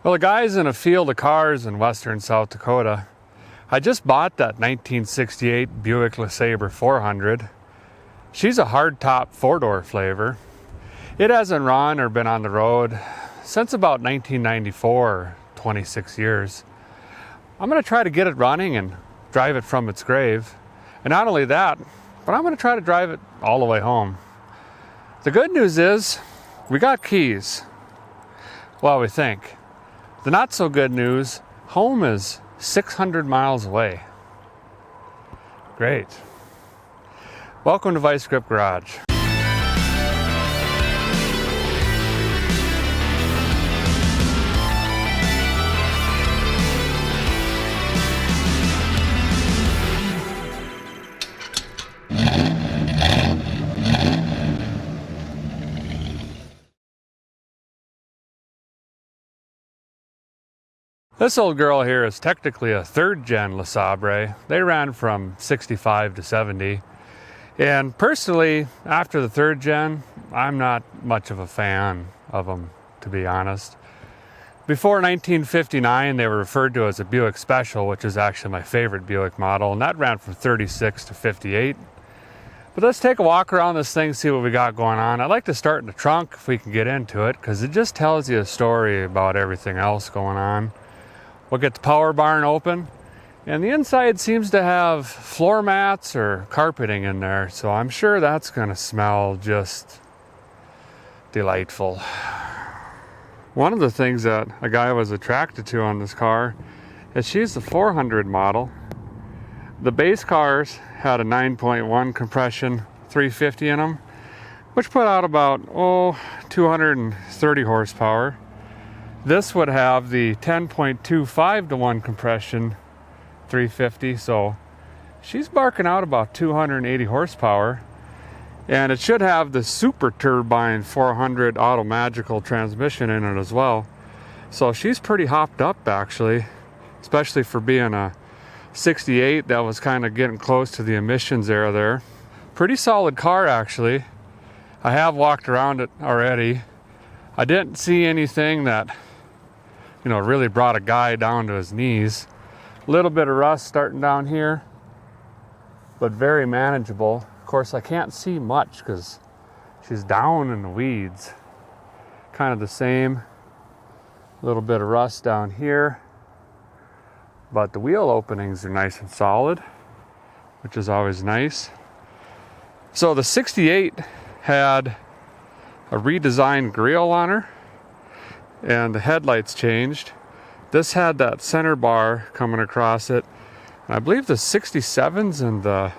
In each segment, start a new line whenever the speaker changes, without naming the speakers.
Well, the guy's in a field of cars in western South Dakota. I just bought that 1968 Buick LeSabre 400. She's a hardtop four-door flavor. It hasn't run or been on the road since about 1994, 26 years. I'm going to try to get it running and drive it from its grave. And not only that, but I'm going to try to drive it all the way home. The good news is we got keys. Well, we think. The not so good news, home is 600 miles away. Great. Welcome to Vice Grip Garage. This old girl here is technically a third-gen LeSabre. They ran from 65 to 70. And personally, after the third gen, I'm not much of a fan of them, to be honest. Before 1959, they were referred to as a Buick Special, which is actually my favorite Buick model, and that ran from 36 to 58. But let's take a walk around this thing, see what we got going on. I'd like to start in the trunk if we can get into it, because it just tells you a story about everything else going on. We'll get the power barn open, and the inside seems to have floor mats or carpeting in there, so I'm sure that's going to smell just delightful. One of the things that a guy was attracted to on this car is she's the 400 model. The base cars had a 9.1 compression 350 in them, which put out about 230 horsepower. This would have the 10.25 to 1 compression 350, so she's barking out about 280 horsepower. And it should have the super turbine 400 auto magical transmission in it as well. So she's pretty hopped up actually, especially for being a 68 that was kind of getting close to the emissions era there. Pretty solid car actually. I have walked around it already. I didn't see anything that really brought a guy down to his knees. A little bit of rust starting down here, but very manageable. Of course, I can't see much because she's down in the weeds. Kind of the same. A little bit of rust down here, but the wheel openings are nice and solid, which is always nice. So the 68 had a redesigned grille on her, and the headlights changed. This had that center bar coming across it. And I believe the 67s and the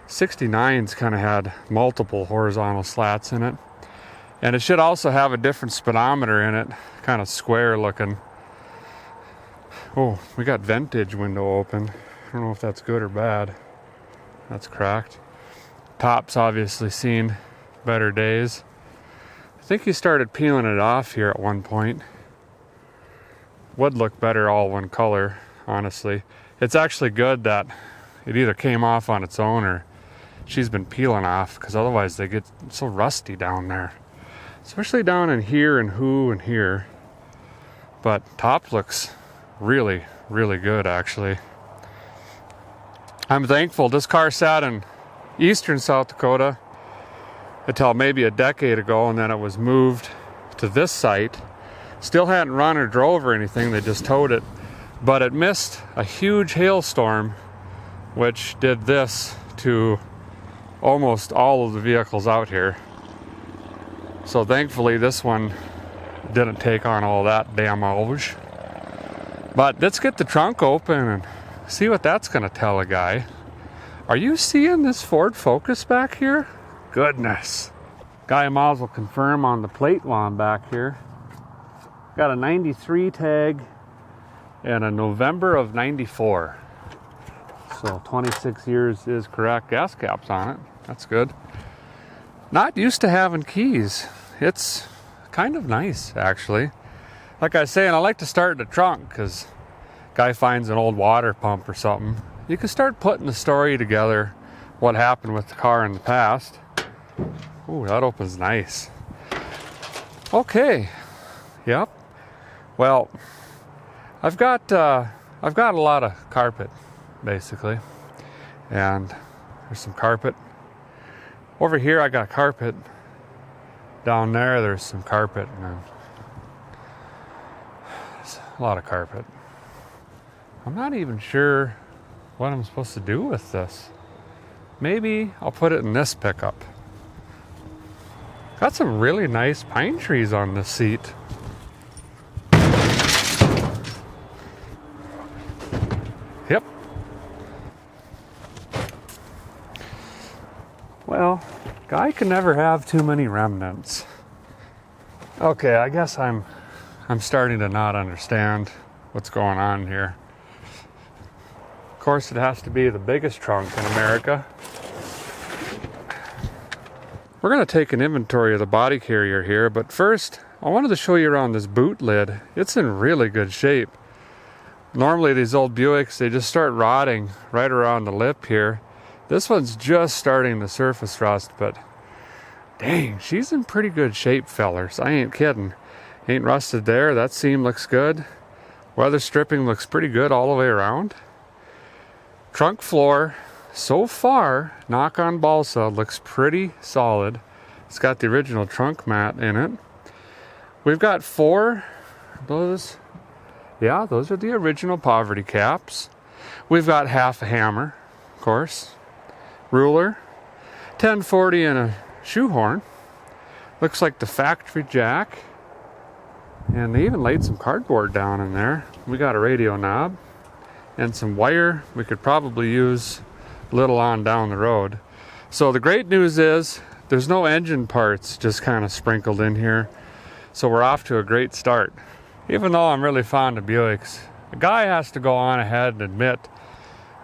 69s kind of had multiple horizontal slats in it. And it should also have a different speedometer in it, kind of square looking. Oh, we got ventage window open. I don't know if that's good or bad. That's cracked. Top's obviously seen better days. I think he started peeling it off here at one point. Would look better all one color, honestly. It's actually good that it either came off on its own or she's been peeling off, because otherwise they get so rusty down there. Especially down in here and here. But top looks really, really good actually. I'm thankful this car sat in eastern South Dakota until maybe a decade ago, and then it was moved to this site. Still hadn't run or drove or anything, they just towed it. But it missed a huge hailstorm, which did this to almost all of the vehicles out here. So thankfully this one didn't take on all that damage. But let's get the trunk open and see what that's going to tell a guy. Are you seeing this Ford Focus back here? Goodness. Guy might as well confirm on the plate while I'm back here. Got a 93 tag and a November of 94. So 26 years is correct. Gas caps on it. That's good. Not used to having keys. It's kind of nice actually. Like I was saying, I like to start in the trunk because guy finds an old water pump or something. You can start putting the story together, what happened with the car in the past. Ooh, that opens nice. Okay. Yep. Well, I've got a lot of carpet, basically, and there's some carpet over here. I got carpet down there. There's some carpet, and there's a lot of carpet. I'm not even sure what I'm supposed to do with this. Maybe I'll put it in this pickup. Got some really nice pine trees on this seat. Yep. Well, guy can never have too many remnants. Okay, I guess I'm starting to not understand what's going on here. Of course, it has to be the biggest trunk in America. We're going to take an inventory of the body carrier here, but first, I wanted to show you around this boot lid. It's in really good shape. Normally, these old Buicks, they just start rotting right around the lip here. This one's just starting to surface rust, but dang, she's in pretty good shape, fellers. I ain't kidding. Ain't rusted there. That seam looks good. Weather stripping looks pretty good all the way around. Trunk floor, so far, knock on balsa, looks pretty solid. It's got the original trunk mat in it. We've got four, those are the original poverty caps. We've got half a hammer, of course, ruler, 1040 and a shoehorn. Looks like the factory jack. And they even laid some cardboard down in there. We got a radio knob and some wire we could probably use a little on down the road. So the great news is there's no engine parts just kind of sprinkled in here. So we're off to a great start. Even though I'm really fond of Buicks, a guy has to go on ahead and admit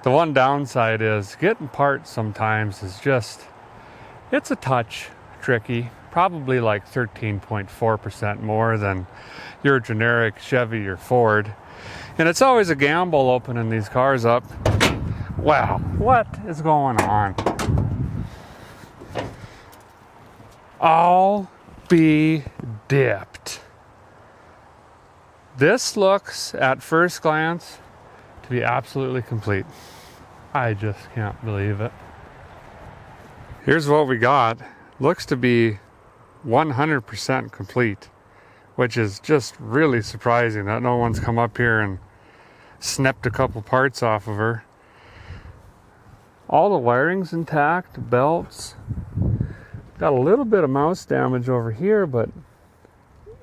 the one downside is getting parts sometimes is just, it's a touch tricky. Probably like 13.4% more than your generic Chevy or Ford. And it's always a gamble opening these cars up. Wow, what is going on? I'll be dipped. This looks, at first glance, to be absolutely complete. I just can't believe it. Here's what we got. Looks to be 100% complete, which is just really surprising that no one's come up here and snipped a couple parts off of her. All the wiring's intact, belts. Got a little bit of mouse damage over here, but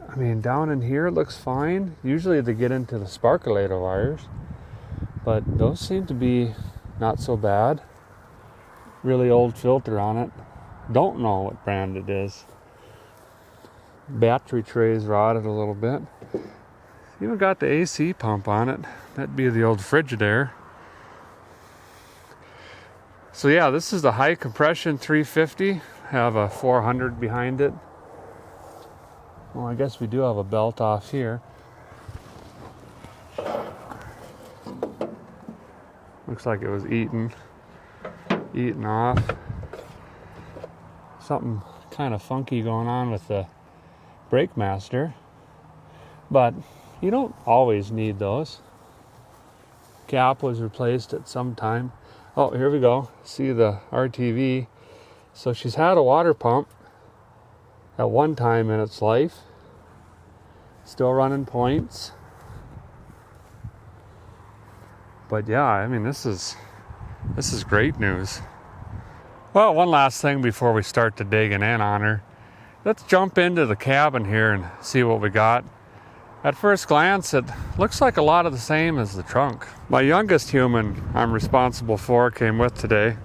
I mean, down in here it looks fine. Usually they get into the sparkulator wires, but those seem to be not so bad. Really old filter on it. Don't know what brand it is. Battery tray's rotted a little bit. Even got the AC pump on it. That'd be the old Frigidaire. So yeah, this is the high compression 350. Have a 400 behind it. Well, I guess we do have a belt off here. Looks like it was eaten off. Something kind of funky going on with the brake master, but you don't always need those. Cap was replaced at some time. Oh, here we go. See the RTV. So she's had a water pump at one time in its life. Still running points. But yeah, I mean, this is great news. Well, one last thing before we start to digging in on her. Let's jump into the cabin here and see what we got. At first glance, it looks like a lot of the same as the trunk. My youngest human I'm responsible for came with today.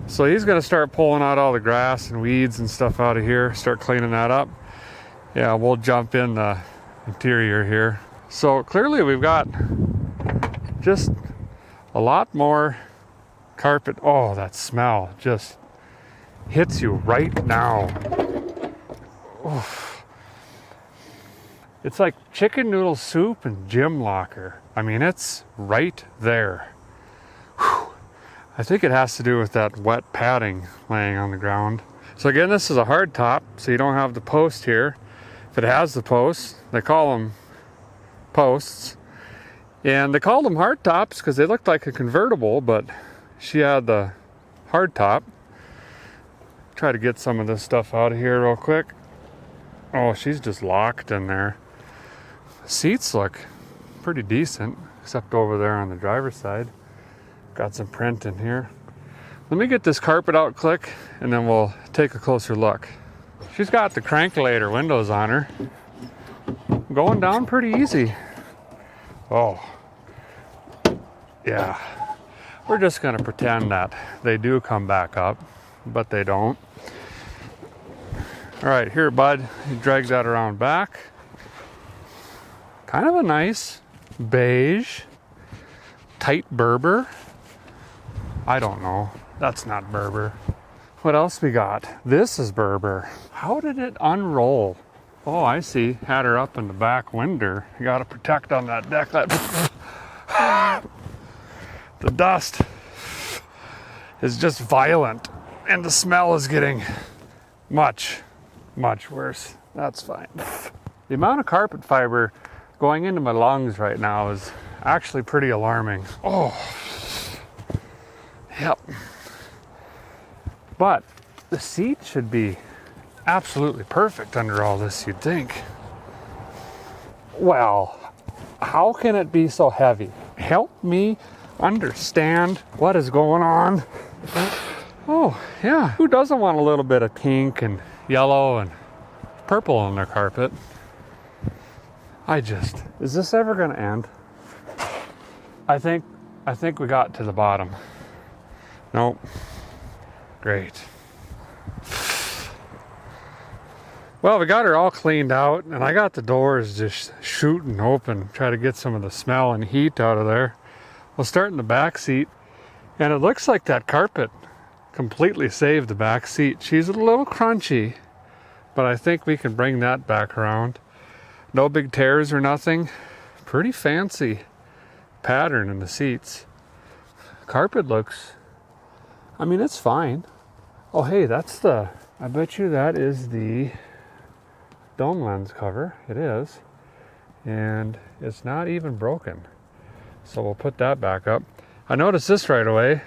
So he's going to start pulling out all the grass and weeds and stuff out of here, start cleaning that up. Yeah, we'll jump in the interior here. So clearly we've got just a lot more carpet. Oh, that smell just hits you right now. Oof. It's like chicken noodle soup and gym locker. I mean, it's right there. Whew. I think it has to do with that wet padding laying on the ground. So again, this is a hard top, so you don't have the post here. If it has the post, they call them posts. And they called them hard tops because they looked like a convertible, but she had the hard top. Try to get some of this stuff out of here real quick. Oh, she's just locked in there. Seats look pretty decent, except over there on the driver's side. Got some print in here. Let me get this carpet out quick, and then we'll take a closer look. She's got the crankulator windows on her. Going down pretty easy. Oh, yeah. We're just gonna pretend that they do come back up, but they don't. All right, here, bud. You drag that around back. Kind of a nice beige, tight Berber. I don't know. That's not Berber. What else we got? This is Berber. How did it unroll? Oh, I see. Had her up in the back window. You got to protect on that deck. The dust is just violent, and the smell is getting much, much worse. That's fine. The amount of carpet fiber going into my lungs right now is actually pretty alarming. Oh, yep. But the seat should be absolutely perfect under all this, you'd think. Well, how can it be so heavy? Help me understand what is going on. Oh, yeah. Who doesn't want a little bit of pink and yellow and purple on their carpet? Is this ever going to end? I think we got to the bottom. Nope. Great. Well, we got her all cleaned out, and I got the doors just shooting open, try to get some of the smell and heat out of there. We'll start in the back seat, and it looks like that carpet completely saved the back seat. She's a little crunchy, but I think we can bring that back around. No big tears or nothing. Pretty fancy pattern in the seats. Carpet looks, I mean, it's fine. Oh, hey, I bet you that is the dome lens cover. It is. And it's not even broken. So we'll put that back up. I noticed this right away.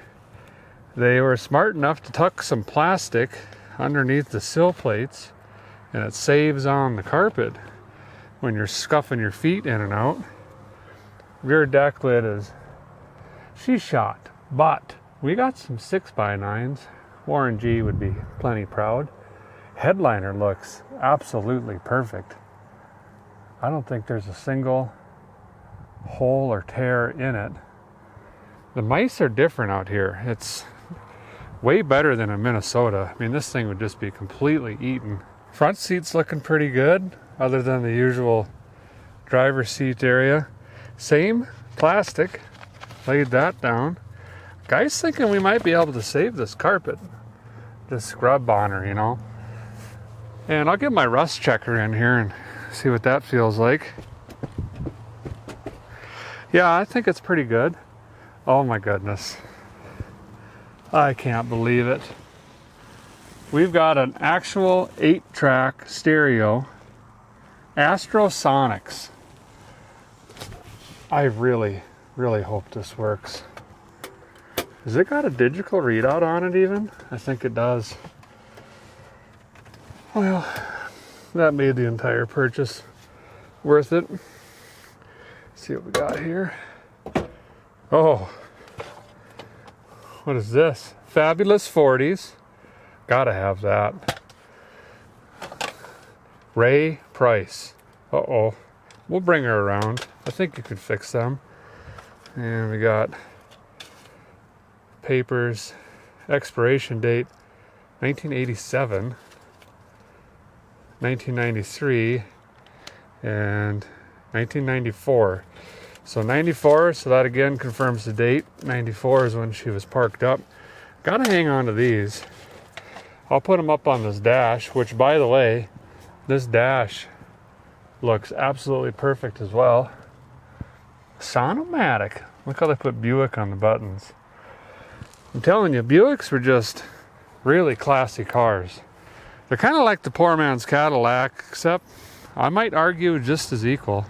They were smart enough to tuck some plastic underneath the sill plates, and it saves on the carpet when you're scuffing your feet in and out. Rear deck lid she's shot, but we got some 6x9s. Warren G would be plenty proud. Headliner looks absolutely perfect. I don't think there's a single hole or tear in it. The mice are different out here. It's way better than in Minnesota. I mean, this thing would just be completely eaten. Front seat's looking pretty good, other than the usual driver's seat area. Same plastic. Laid that down. Guy's thinking we might be able to save this carpet. Just scrub on her, you know. And I'll get my rust checker in here and see what that feels like. Yeah, I think it's pretty good. Oh my goodness. I can't believe it. We've got an actual 8-track stereo. Astrosonics. I really, really hope this works. Has it got a digital readout on it even? I think it does. Well, that made the entire purchase worth it. Let's see what we got here. Oh, what is this? Fabulous 40s. Gotta have that. Ray Price. Uh-oh. We'll bring her around. I think you could fix them. And we got papers, expiration date 1987, 1993, and 1994. So 94, so that again confirms the date. 94 is when she was parked up. Gotta hang on to these. I'll put them up on this dash, which, by the way, this dash looks absolutely perfect as well. Sonomatic. Look how they put Buick on the buttons. I'm telling you, Buicks were just really classy cars. They're kind of like the poor man's Cadillac, except I might argue just as equal.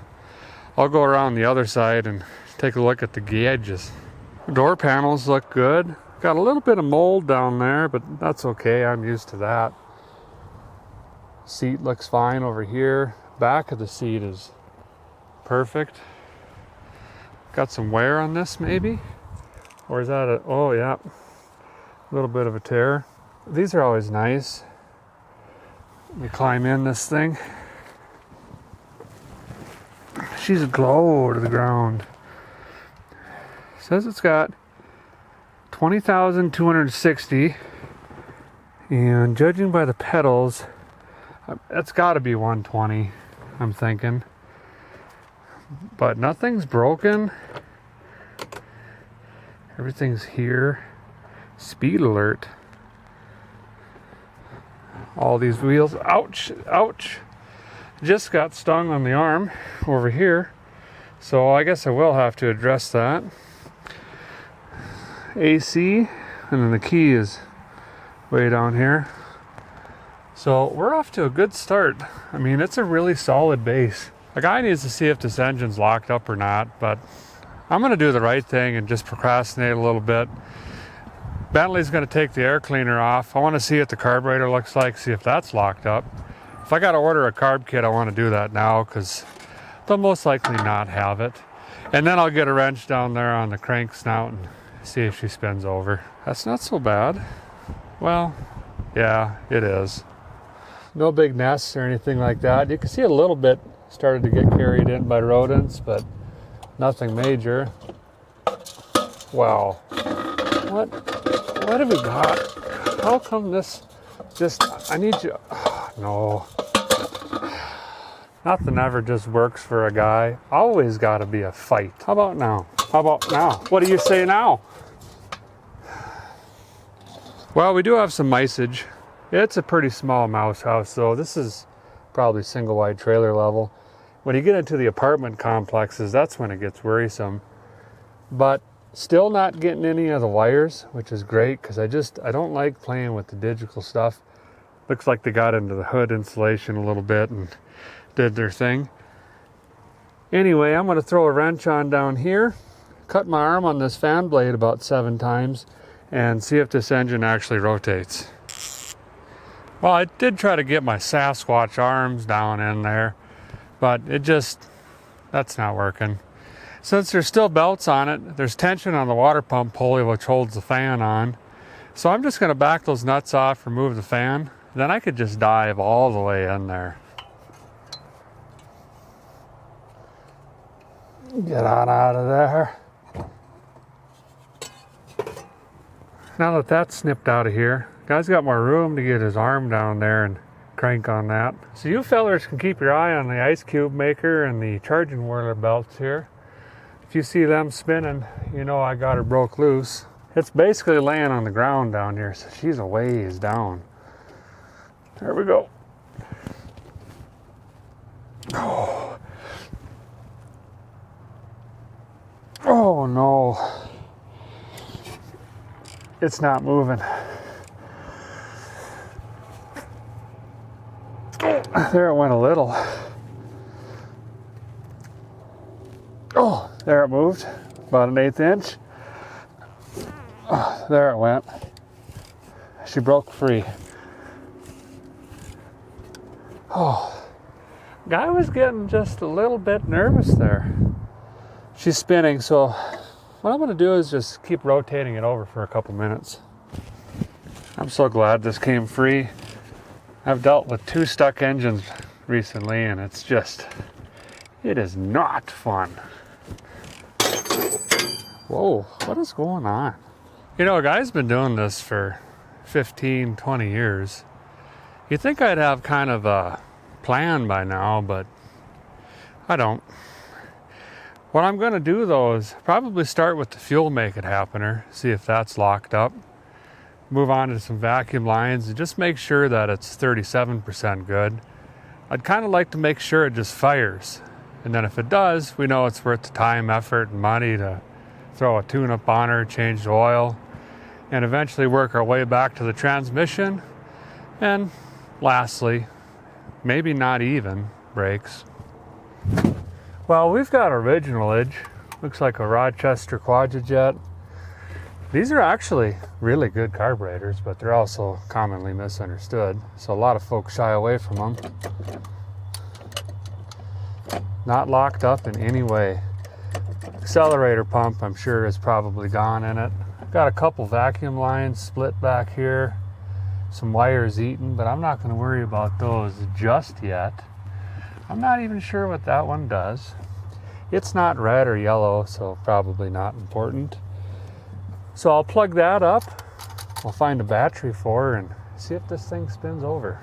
I'll go around the other side and take a look at the gauges. Door panels look good. Got a little bit of mold down there, but that's okay. I'm used to that. Seat looks fine over here. Back of the seat is perfect. Got some wear on this maybe? Or is that oh yeah, a little bit of a tear. These are always nice. Let me climb in this thing. She's a glow to the ground. Says it's got 20,260, and judging by the pedals, that's got to be 120, I'm thinking. But nothing's broken. Everything's here. Speed alert. All these wheels, ouch, ouch. Just got stung on the arm over here, so I guess I will have to address that. AC, and then the key is way down here. So we're off to a good start. I mean, it's a really solid base. The guy needs to see if this engine's locked up or not, but I'm gonna do the right thing and just procrastinate a little bit. Bentley's gonna take the air cleaner off. I wanna see what the carburetor looks like, see if that's locked up. If I gotta order a carb kit, I wanna do that now because they'll most likely not have it. And then I'll get a wrench down there on the crank snout and see if she spins over. That's not so bad. Well, yeah, it is. No big nests or anything like that. You can see a little bit started to get carried in by rodents, but nothing major. Wow. What have we got? How come this just, I need you, oh, no. Nothing ever just works for a guy. Always gotta be a fight. How about now? How about now? What do you say now? Well, we do have some miceage. It's a pretty small mouse house, though. This is probably single wide trailer level. When you get into the apartment complexes, that's when it gets worrisome. But still not getting any of the wires, which is great because I don't like playing with the digital stuff. Looks like they got into the hood insulation a little bit and did their thing. Anyway, I'm going to throw a wrench on down here, cut my arm on this fan blade about 7 times, and see if this engine actually rotates. Well, I did try to get my Sasquatch arms down in there, but that's not working. Since there's still belts on it, there's tension on the water pump pulley which holds the fan on. So I'm just going to back those nuts off, remove the fan, then I could just dive all the way in there. Get on out of there. Now that that's snipped out of here, guy's got more room to get his arm down there and crank on that. So you fellers can keep your eye on the ice cube maker and the charging whirler belts here. If you see them spinning, you know I got her broke loose. It's basically laying on the ground down here, so she's a ways down. There we go. Oh. Oh no. It's not moving. There it went a little. Oh, there it moved. About an 1/8 inch. Oh, there it went. She broke free. Oh, guy was getting just a little bit nervous there. She's spinning, so what I'm going to do is just keep rotating it over for a couple minutes. I'm so glad this came free. I've dealt with 2 stuck engines recently, and it is not fun. Whoa, what is going on? You know, a guy's been doing this for 15, 20 years. You'd think I'd have kind of a plan by now, but I don't. What I'm going to do, though, is probably start with the fuel make it happener, see if that's locked up. Move on to some vacuum lines and just make sure that it's 37% good. I'd kind of like to make sure it just fires. And then if it does, we know it's worth the time, effort, and money to throw a tune-up on her, change the oil, and eventually work our way back to the transmission. And lastly, maybe not even brakes. Well, we've got originalage. Looks like a Rochester Quadrajet. These are actually really good carburetors, but they're also commonly misunderstood. So a lot of folks shy away from them. Not locked up in any way. Accelerator pump, I'm sure, is probably gone in it. Got a couple vacuum lines split back here. Some wires eaten, but I'm not going to worry about those just yet. I'm not even sure what that one does. It's not red or yellow, so probably not important. So I'll plug that up. I'll find a battery for her and see if this thing spins over.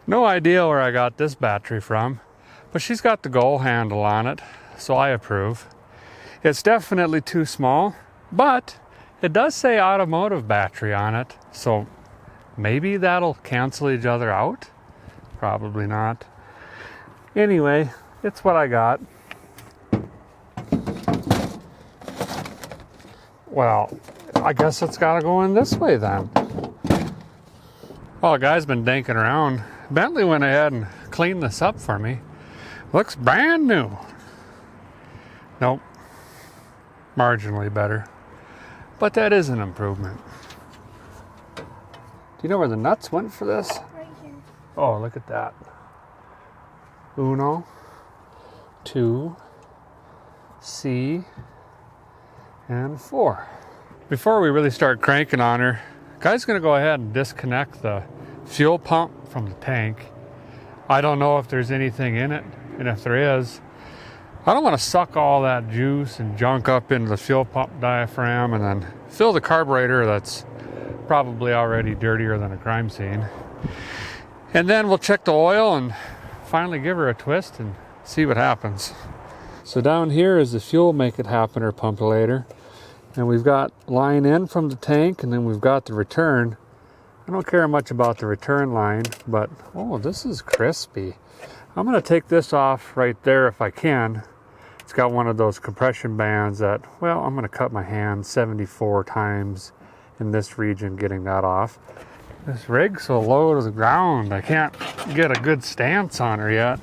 No idea where I got this battery from, but she's got the Go handle on it, so I approve. It's definitely too small, but it does say automotive battery on it, so maybe that'll cancel each other out. Probably not. Anyway, it's what I got. Well, I guess it's got to go in this way then. Well, the guy's been dinking around. Bentley went ahead and cleaned this up for me. Looks brand new. Nope. Marginally better. But that is an improvement. Do you know where the nuts went for this?
Right here.
Oh, look at that. 1, 2, C, and 4. Before we really start cranking on her, guy's gonna go ahead and disconnect the fuel pump from the tank. I don't know if there's anything in it, and if there is, I don't want to suck all that juice and junk up into the fuel pump diaphragm and then fill the carburetor that's probably already dirtier than a crime scene. And then we'll check the oil and finally give her a twist and see what happens. So down here is the fuel make it happener pump later. And we've got line in from the tank, and then we've got the return. I don't care much about the return line, but oh, this is crispy. I'm going to take this off right there if I can. It's got one of those compression bands that, well, I'm going to cut my hand 74 times in this region getting that off. This rig's so low to the ground, I can't get a good stance on her yet.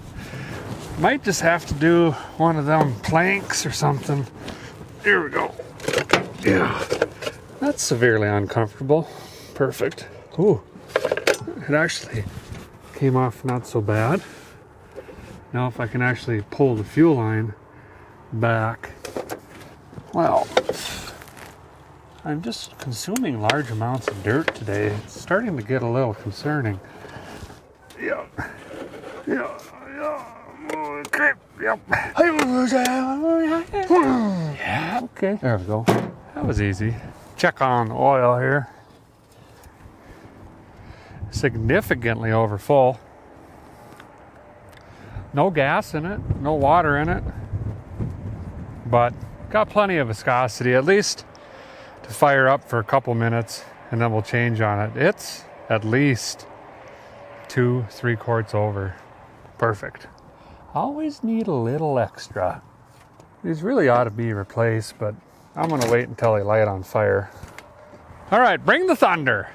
Might just have to do one of them planks or something. Here we go. Yeah, that's severely uncomfortable. Perfect. Ooh, it actually came off not so bad. Now if I can actually pull the fuel line back. Well, I'm just consuming large amounts of dirt today. It's starting to get a little concerning. Yeah. Okay. Yep. Yeah, okay. There we go. That was easy. Check on the oil here. Significantly over full. No gas in it, no water in it, but got plenty of viscosity, at least to fire up for a couple minutes, and then we'll change on it. It's at least 2-3 quarts over. Perfect. Always need a little extra. These really ought to be replaced, but I'm gonna wait until they light on fire. All right, bring the thunder.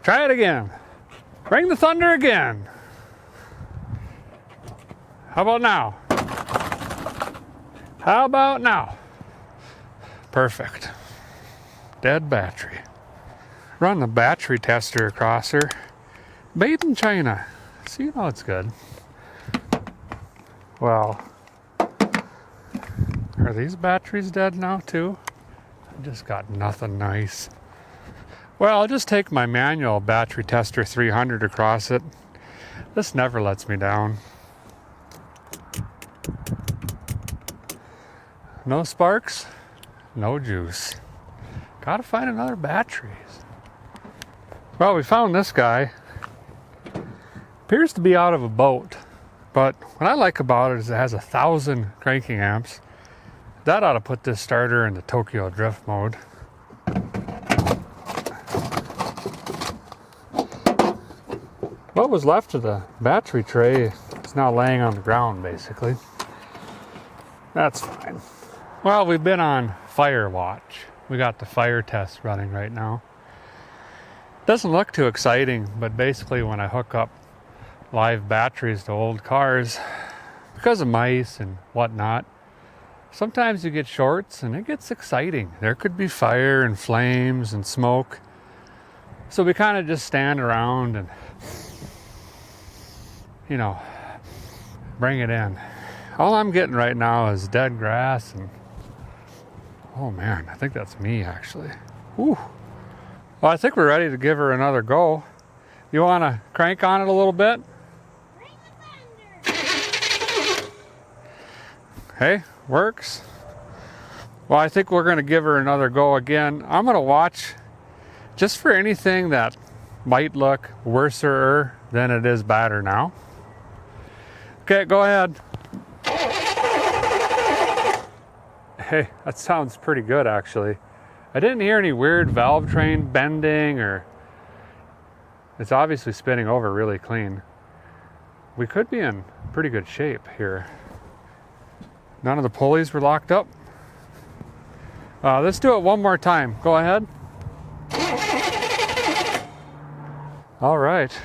Try it again. Bring the thunder again. How about now? How about now? Perfect. Dead battery. Run the battery tester across her. Made in China. So you know it's good. Well, are these batteries dead now too? I just got nothing nice. Well, I'll just take my manual battery tester 300 across it. This never lets me down. No sparks, no juice. Gotta find another batteries. Well, we found this guy. Appears to be out of a boat, but what I like about it is it has 1,000 cranking amps. That ought to put this starter into Tokyo Drift mode. What was left of the battery tray is now laying on the ground, basically. That's fine. Well, we've been on fire watch. We got the fire test running right now. Doesn't look too exciting, but basically when I hook up live batteries to old cars, because of mice and whatnot, sometimes you get shorts and it gets exciting. There could be fire and flames and smoke. So we kind of just stand around and, you know, bring it in. All I'm getting right now is dead grass and, oh man, I think that's me actually. Whew. Well, I think we're ready to give her another go. You want to crank on it a little bit? Hey, works. Well, I think we're going to give her another go again. I'm going to watch just for anything that might look worser than it is badder now. Okay, go ahead. Hey, that sounds pretty good actually. I didn't hear any weird valve train bending, or it's obviously spinning over really clean. We could be in pretty good shape here. None of the pulleys were locked up. Let's do it one more time. Go ahead. All right.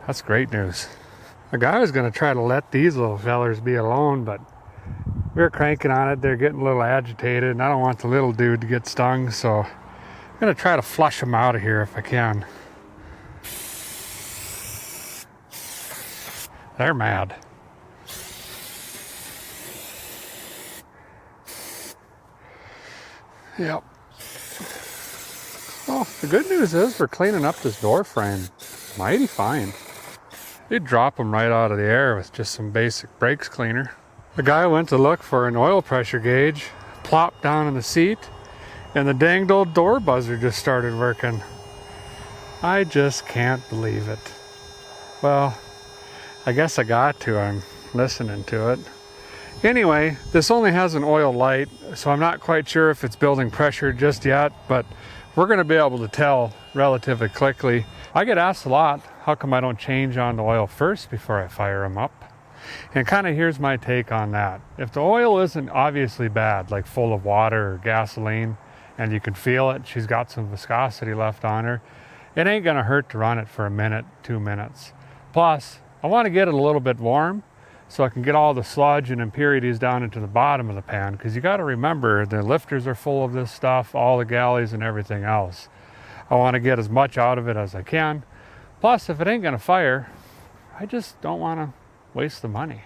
That's great news. A guy was going to try to let these little fellers be alone, but we were cranking on it. They're getting a little agitated, and I don't want the little dude to get stung, so I'm going to try to flush them out of here if I can. They're mad. Yep. Well, the good news is we're cleaning up this door frame mighty fine. You'd drop them right out of the air with just some basic brakes cleaner. The guy went to look for an oil pressure gauge, plopped down in the seat, and the danged old door buzzer just started working. I just can't believe it. Well, I guess I got to. I'm listening to it. Anyway, this only has an oil light, so I'm not quite sure if it's building pressure just yet, but we're going to be able to tell relatively quickly. I get asked a lot, how come I don't change on the oil first before I fire them up? And kind of here's my take on that. If the oil isn't obviously bad, like full of water or gasoline, and you can feel it, she's got some viscosity left on her, it ain't going to hurt to run it for a minute, 2 minutes. Plus, I want to get it a little bit warm so I can get all the sludge and impurities down into the bottom of the pan, because you got to remember the lifters are full of this stuff, all the galleys and everything else. I want to get as much out of it as I can. Plus, if it ain't going to fire, I just don't want to waste the money.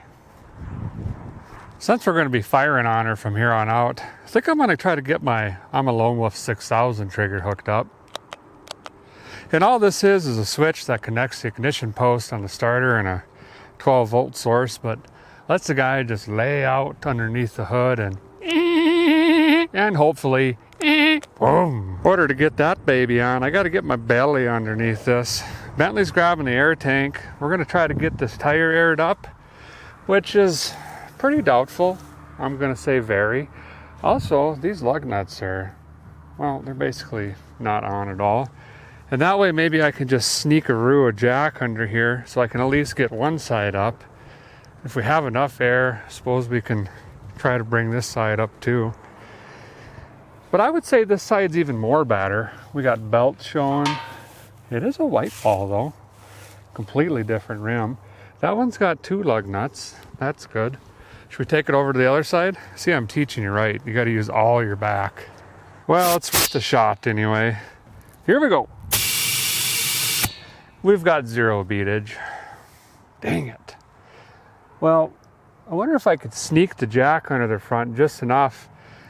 Since we're going to be firing on her from here on out, I think I'm going to try to get my I'm a Lone Wolf 6000 trigger hooked up. And all this is a switch that connects the ignition post on the starter and a 12 volt source, but lets the guy just lay out underneath the hood and hopefully boom. In order to get that baby on, I got to get my belly underneath this. Bentley's grabbing the air tank. We're going to try to get this tire aired up, which is pretty doubtful. I'm going to say very. Also, these lug nuts are, well, they're basically not on at all. And that way maybe I can just sneak a jack under here so I can at least get one side up. If we have enough air, I suppose we can try to bring this side up too. But I would say this side's even more badder. We got belts showing. It is a white ball though. Completely different rim. That one's got 2 lug nuts. That's good. Should we take it over to the other side? See, I'm teaching you right. You got to use all your back. Well, it's worth a shot anyway. Here we go. We've got 0 beatage. Dang it. Well, I wonder if I could sneak the jack under the front just enough.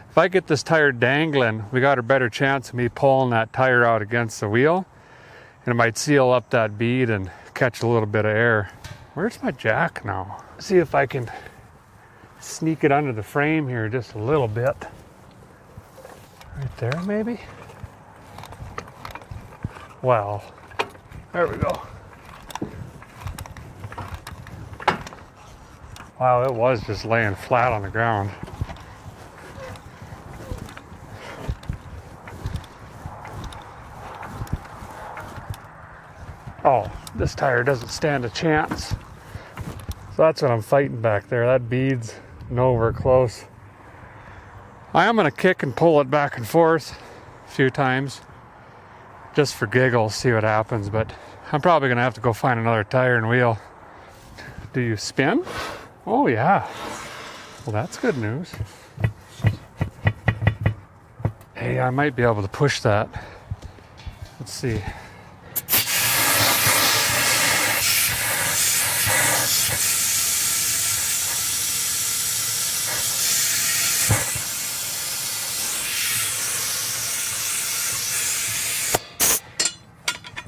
If I get this tire dangling, we got a better chance of me pulling that tire out against the wheel. And it might seal up that bead and catch a little bit of air. Where's my jack now? See if I can sneak it under the frame here just a little bit. Right there, maybe? Well, there we go. Wow, it was just laying flat on the ground. Oh, this tire doesn't stand a chance. So that's what I'm fighting back there. That bead's nowhere close. I am going to kick and pull it back and forth a few times just for giggles, see what happens, but I'm probably going to have to go find another tire and wheel. Do you spin? Oh yeah. Well, that's good news. Hey, I might be able to push that. Let's see.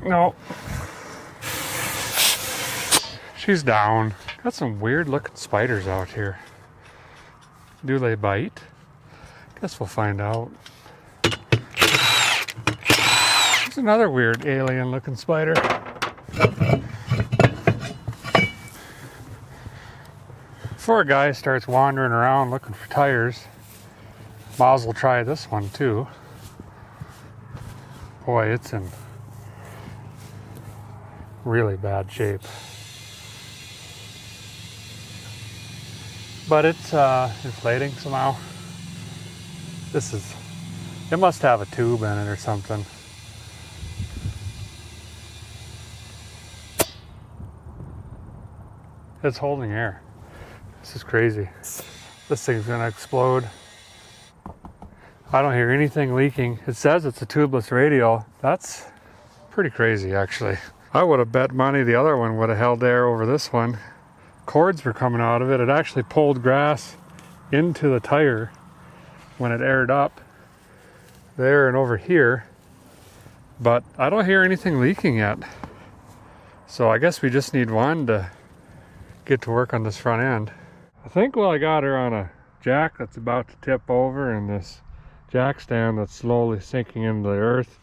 No. She's down. Got some weird looking spiders out here. Do they bite? Guess we'll find out. There's another weird alien looking spider. Before a guy starts wandering around looking for tires, might as well try this one too. Boy, it's in really bad shape. But it's inflating somehow. It must have a tube in it or something. It's holding air. This is crazy. This thing's gonna explode. I don't hear anything leaking. It says it's a tubeless radial. That's pretty crazy, actually. I would have bet money the other one would have held air over this one. Cords were coming out of it. It actually pulled grass into the tire when it aired up there and over here. But I don't hear anything leaking yet. So I guess we just need one to get to work on this front end. I think I got her on a jack that's about to tip over and this jack stand that's slowly sinking into the earth.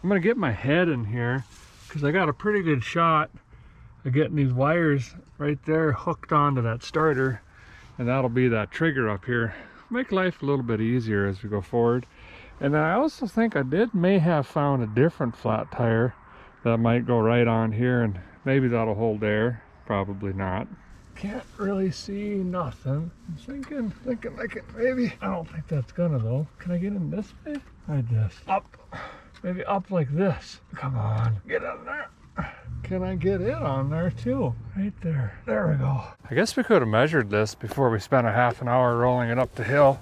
I'm gonna get my head in here because I got a pretty good shot of getting these wires right there hooked onto that starter, and that'll be that trigger up here. Make life a little bit easier as we go forward. And then I also think I may have found a different flat tire that might go right on here, and maybe that'll hold air. Probably not. Can't really see nothing. I'm thinking like it maybe. I don't think that's gonna though. Can I get in this way? I just up. Maybe up like this. Come on, get in there. Can I get it on there too? Right there. There we go. I guess we could have measured this before we spent a half an hour rolling it up the hill.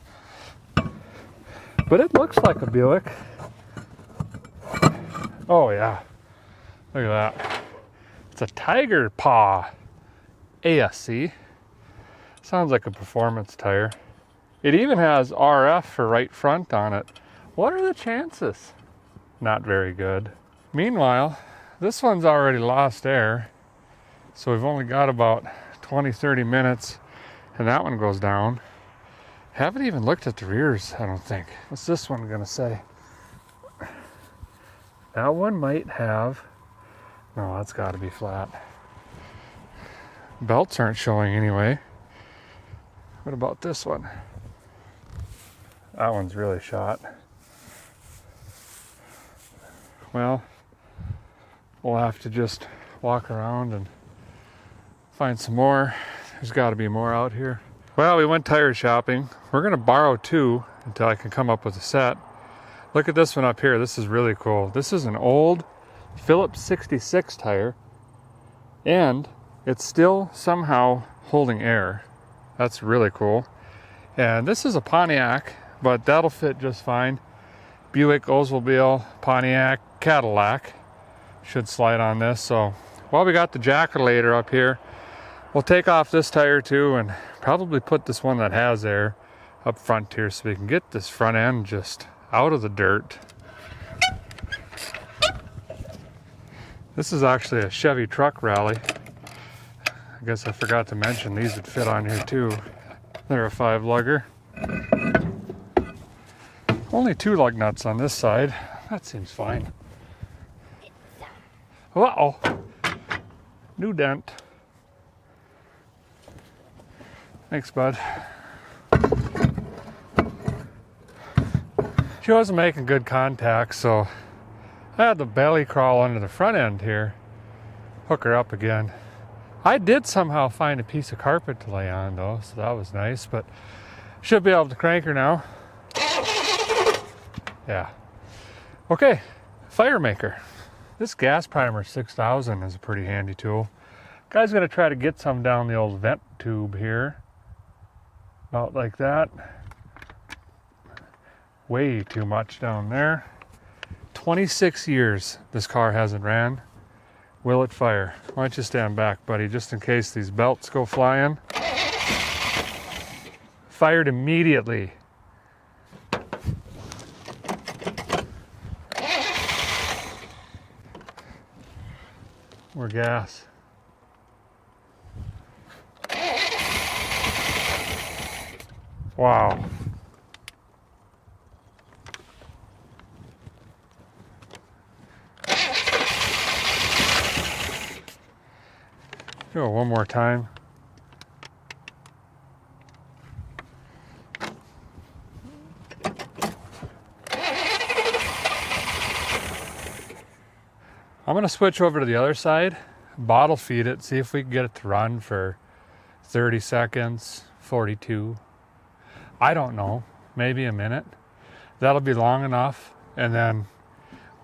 But it looks like a Buick. Oh yeah. Look at that. It's a Tiger Paw ASC. Sounds like a performance tire. It even has RF for right front on it. What are the chances? Not very good. Meanwhile, this one's already lost air, so we've only got about 20-30 minutes and that one goes down. Haven't even looked at the rears, I don't think. What's this one gonna say? That one might have, no, that's gotta be flat. Belts aren't showing anyway. What about this one? That one's really shot. Well, we'll have to just walk around and find some more. There's got to be more out here. Well, we went tire shopping. We're going to borrow two until I can come up with a set. Look at this one up here. This is really cool. This is an old Phillips 66 tire, and it's still somehow holding air. That's really cool. And this is a Pontiac, but that'll fit just fine. Buick, Oldsmobile, Pontiac, Cadillac should slide on this. So while we got the jackulator up here, we'll take off this tire too and probably put this one that has air up front here so we can get this front end just out of the dirt. This is actually a Chevy truck rally. I guess I forgot to mention these would fit on here too. They're a 5-lugger. Only 2 lug nuts on this side. That seems fine. Uh-oh. New dent. Thanks, bud. She wasn't making good contact, so I had to belly crawl under the front end here. Hook her up again. I did somehow find a piece of carpet to lay on though, so that was nice, but should be able to crank her now. Yeah. Okay, fire maker. This gas primer 6000 is a pretty handy tool. Guy's gonna try to get some down the old vent tube here. About like that. Way too much down there. 26 years this car hasn't ran. Will it fire? Why don't you stand back, buddy, just in case these belts go flying. Fired immediately. More gas. Wow. Go one more time. I'm going to switch over to the other side, bottle feed it, see if we can get it to run for 30 seconds, 42. I don't know, maybe a minute. That'll be long enough, and then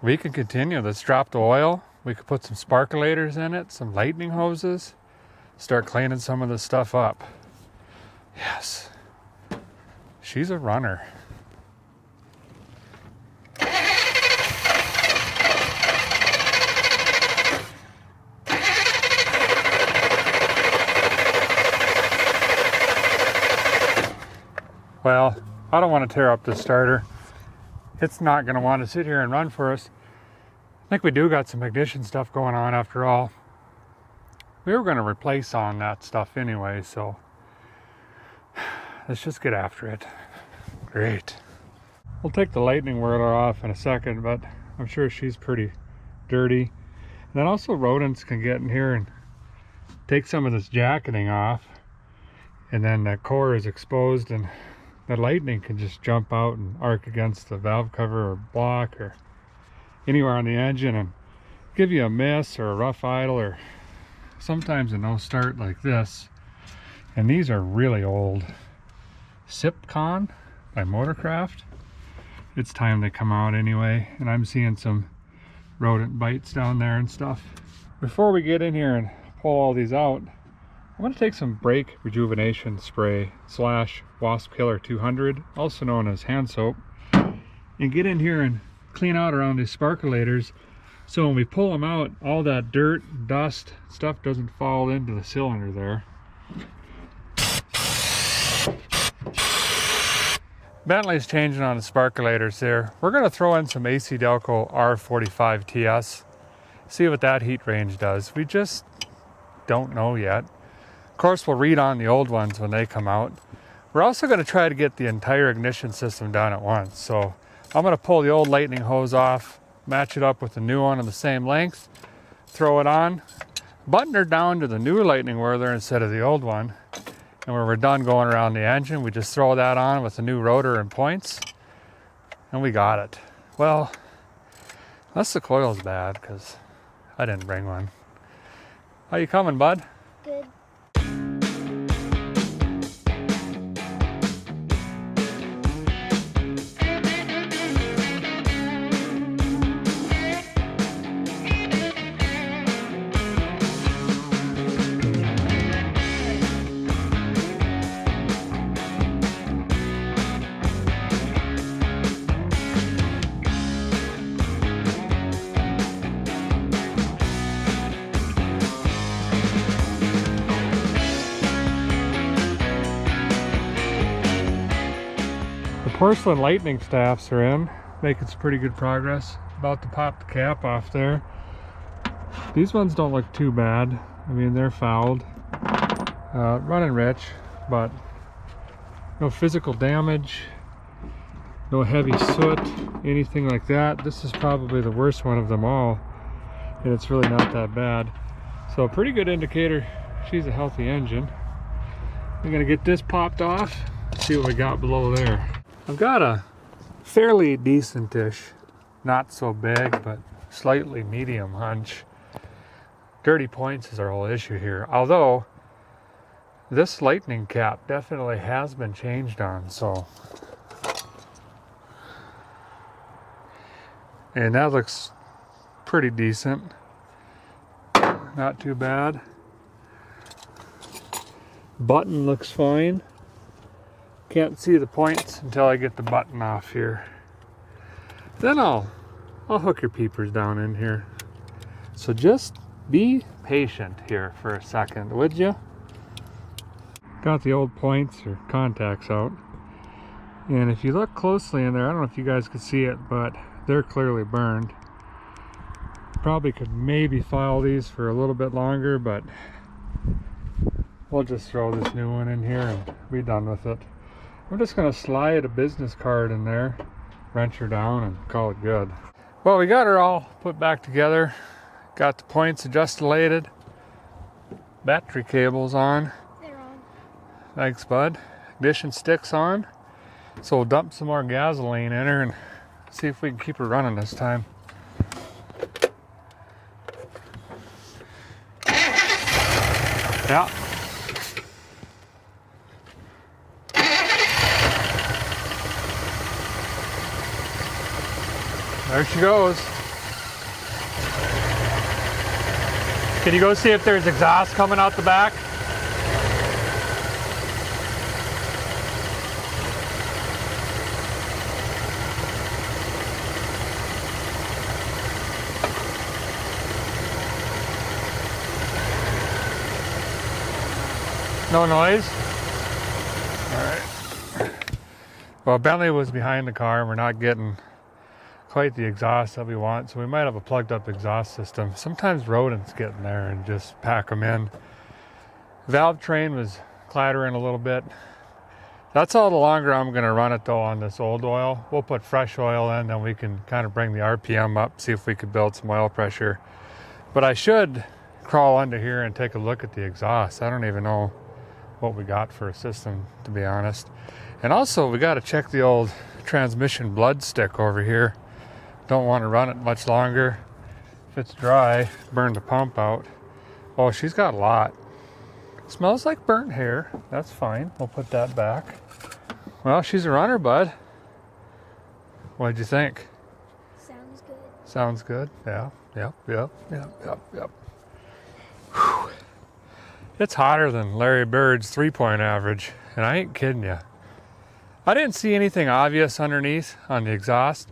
we can continue. Let's drop the oil. We could put some sparkulators in it, some lightning hoses, start cleaning some of this stuff up. Yes, she's a runner. Well, I don't want to tear up this starter. It's not going to want to sit here and run for us. I think we do got some ignition stuff going on after all. We were going to replace on that stuff anyway, so let's just get after it. Great. We'll take the lightning whirler off in a second, but I'm sure she's pretty dirty. And then also rodents can get in here and take some of this jacketing off, and then the core is exposed and the lightning can just jump out and arc against the valve cover or block or anywhere on the engine and give you a miss or a rough idle or sometimes a no start like this. And these are really old. Sipcon by Motorcraft. It's time they come out anyway, and I'm seeing some rodent bites down there and stuff. Before we get in here and pull all these out, I'm going to take some brake rejuvenation spray / wasp killer 200, also known as hand soap, and get in here and clean out around these sparkulators so when we pull them out, all that dirt, dust, stuff doesn't fall into the cylinder there. Bentley's changing on the sparkulators there. We're going to throw in some AC Delco R45 TS, see what that heat range does. We just don't know yet. Of course, we'll read on the old ones when they come out. We're also going to try to get the entire ignition system done at once. So I'm going to pull the old lightning hose off, match it up with the new one of the same length, throw it on, button her down to the new lightning whirler instead of the old one. And when we're done going around the engine, we just throw that on with the new rotor and points, and we got it. Well, unless the coil's bad, because I didn't bring one. How you coming, bud?
Good.
Porcelain lightning staffs are in, making some pretty good progress. About to pop the cap off there. These ones don't look too bad. I mean, they're fouled, running rich, but no physical damage, no heavy soot, anything like that. This is probably the worst one of them all, and it's really not that bad. So pretty good indicator she's a healthy engine. I'm gonna get this popped off, see what we got below there. I've got a fairly decent-ish, not so big, but slightly medium hunch. Dirty points is our whole issue here. Although, this lightning cap definitely has been changed on, so. And that looks pretty decent. Not too bad. Button looks fine. Can't see the points until I get the button off here. Then I'll hook your peepers down in here. So just be patient here for a second, would you? Got the old points or contacts out. And if you look closely in there, I don't know if you guys could see it, but they're clearly burned. Probably could maybe file these for a little bit longer, but we'll just throw this new one in here and be done with it. I'm just going to slide a business card in there, wrench her down, and call it good. Well, we got her all put back together. Got the points adjustulated. Battery cables on.
They're on.
Thanks, bud. Ignition sticks on. So we'll dump some more gasoline in her and see if we can keep her running this time. Yeah. There she goes. Can you go see if there's exhaust coming out the back? No noise? Alright. Well, Bentley was behind the car and we're not getting quite the exhaust that we want, so we might have a plugged up exhaust system. Sometimes rodents get in there and just pack them in. Valve train was clattering a little bit. That's all the longer I'm going to run it though on this old oil. We'll put fresh oil in, then we can kind of bring the RPM up, see if we could build some oil pressure. But I should crawl under here and take a look at the exhaust. I don't even know what we got for a system, to be honest. And also we got to check the old transmission blood stick over here. Don't want to run it much longer. If it's dry, burn the pump out. Oh, she's got a lot. Smells like burnt hair. That's fine. We'll put that back. Well, she's a runner, bud. What'd you think?
Sounds good.
Sounds good. Yeah. Yep. Whew. It's hotter than Larry Bird's 3-point average, and I ain't kidding you. I didn't see anything obvious underneath on the exhaust.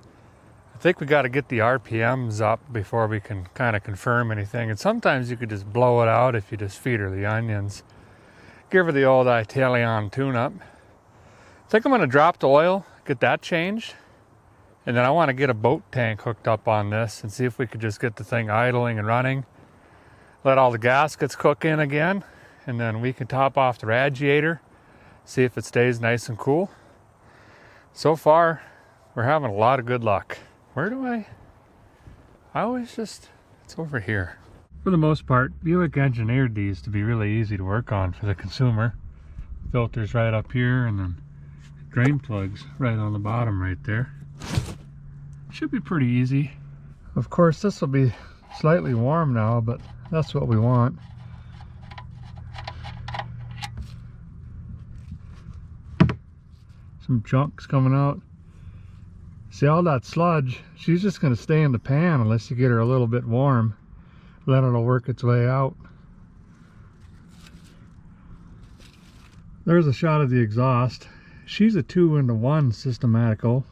I think we got to get the RPMs up before we can kind of confirm anything. And sometimes you could just blow it out if you just feed her the onions. Give her the old Italian tune-up. I think I'm going to drop the oil, get that changed. And then I want to get a boat tank hooked up on this and see if we could just get the thing idling and running. Let all the gaskets cook in again. And then we can top off the radiator, see if it stays nice and cool. So far, we're having a lot of good luck. Where do I always just, it's over here. For the most part, Buick engineered these to be really easy to work on for the consumer. Filters right up here and then drain plugs right on the bottom right there. Should be pretty easy. Of course, this will be slightly warm now, but that's what we want. Some chunks coming out. See all that sludge, she's just going to stay in the pan unless you get her a little bit warm. Then it'll work its way out. There's a shot of the exhaust. She's a 2-into-1 systematical.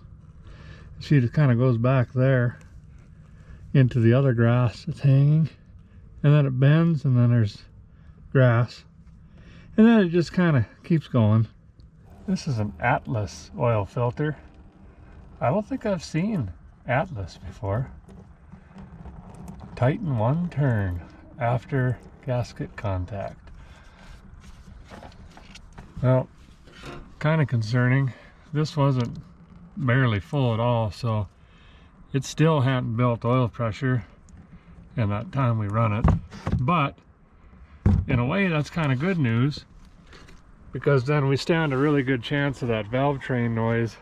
She just kind of goes back there into the other grass that's hanging. And then it bends and then there's grass. And then it just kind of keeps going. This is an Atlas oil filter. I don't think I've seen Atlas before. Tighten 1 turn after gasket contact. Well, kind of concerning. This wasn't barely full at all, so it still hadn't built oil pressure in that time we run it. But in a way, that's kind of good news, because then we stand a really good chance of that valve train noise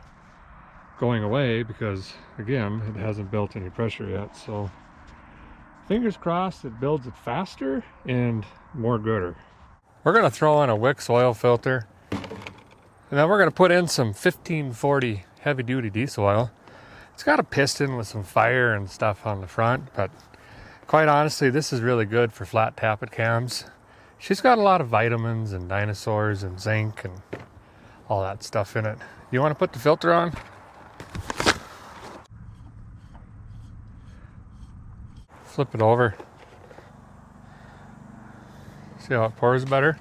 going away, because again, it hasn't built any pressure yet. So fingers crossed it builds it faster and more gooder. We're going to throw in a Wix oil filter, and then we're going to put in some 1540 heavy duty diesel oil. It's got a piston with some fire and stuff on the front, but quite honestly, this is really good for flat tappet cams. She's got a lot of vitamins and dinosaurs and zinc and all that stuff in it. You want to put the filter on? Flip it over. See how it pours better?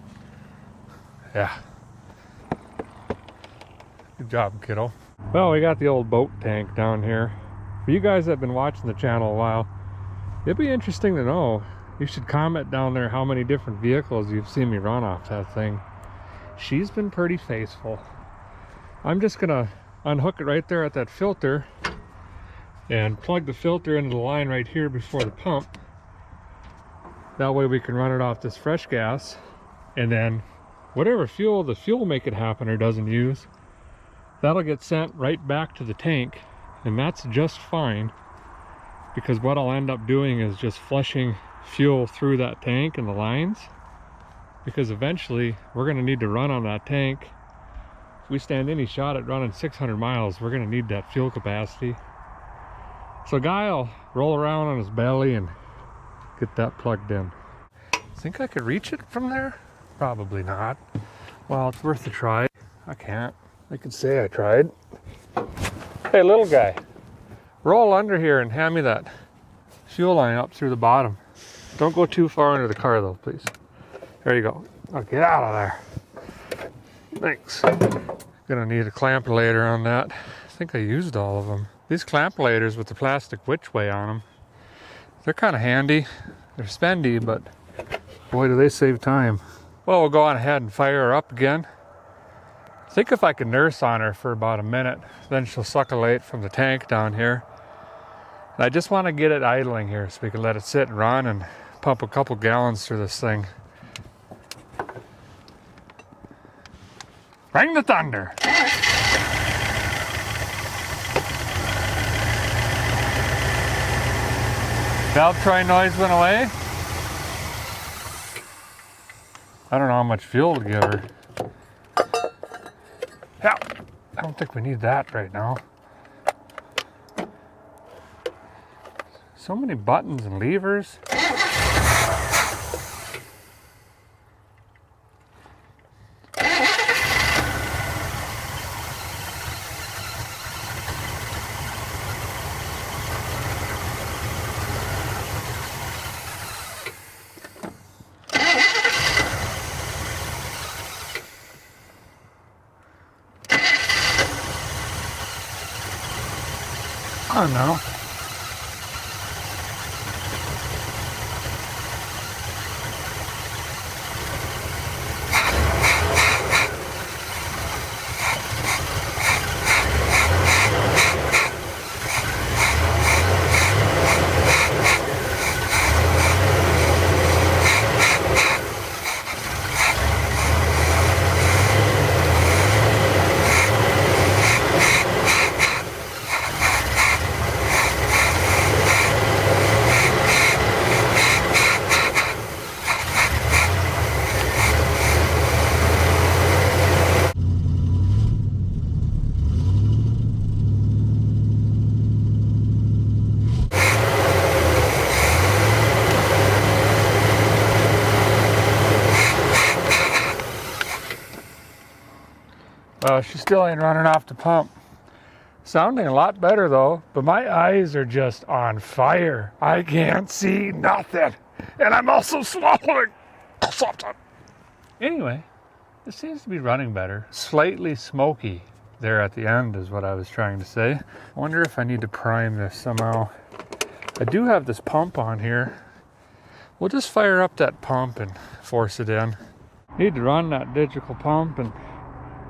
Yeah. Good job, kiddo. Well, we got the old boat tank down here. For you guys that have been watching the channel a while, it'd be interesting to know. You should comment down there how many different vehicles you've seen me run off that thing. She's been pretty faithful. I'm just gonna unhook it right there at that filter and plug the filter into the line right here before the pump. That way we can run it off this fresh gas, and then whatever fuel the fuel make it happen or doesn't use, that'll get sent right back to the tank, and that's just fine, because what I'll end up doing is just flushing fuel through that tank and the lines, because eventually we're going to need to run on that tank. If we stand any shot at running 600 miles, we're going to need that fuel capacity. So Guy will roll around on his belly and get that plugged in. Think I could reach it from there? Probably not. Well, it's worth a try. I can't. I could say I tried. Hey, little guy, roll under here and hand me that fuel line up through the bottom. Don't go too far under the car though, please. There you go. I'll get out of there. Thanks. Gonna need a clamp-a-lator on that. I think I used all of them. These clamp-a-lators with the plastic witchway on them, they're kind of handy. They're spendy, but boy, do they save time. Well, we'll go on ahead and fire her up again. I think if I can nurse on her for about a minute, then she'll succulate from the tank down here. And I just want to get it idling here so we can let it sit and run and pump a couple gallons through this thing. Bring the thunder! Valve try noise went away. I don't know how much fuel to give her. Yeah, I don't think we need that right now. So many buttons and levers. I don't know. She still ain't running off the pump. Sounding a lot better though, but my eyes are just on fire. I can't see nothing. And I'm also swallowing something. Anyway, it seems to be running better. Slightly smoky there at the end is what I was trying to say. I wonder if I need to prime this somehow. I do have this pump on here. We'll just fire up that pump and force it in. Need to run that digital pump, and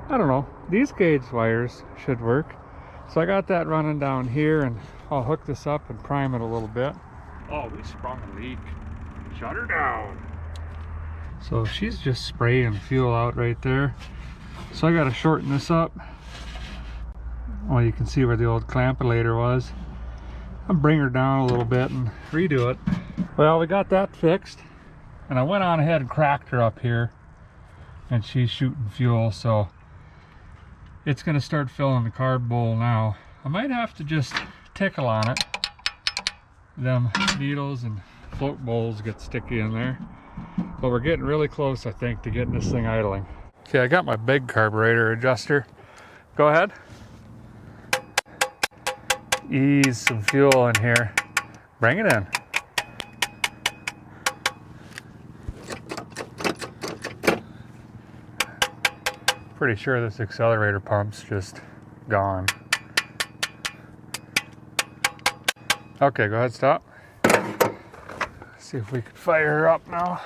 I don't know, these gauge wires should work. So I got that running down here, and I'll hook this up and prime it a little bit. Oh, we sprung a leak. Shut her down. So she's just spraying fuel out right there. So I gotta shorten this up. Well, you can see where the old clamp-a-lator was. I'll bring her down a little bit and redo it. Well, we got that fixed, and I went on ahead and cracked her up here, and she's shooting fuel, so it's going to start filling the carb bowl now. I might have to just tickle on it. Them needles and float bowls get sticky in there. But we're getting really close, I think, to getting this thing idling. Okay, I got my big carburetor adjuster. Go ahead. Ease some fuel in here. Bring it in. Pretty sure this accelerator pump's just gone. Okay, go ahead, stop. See if we can fire her up now.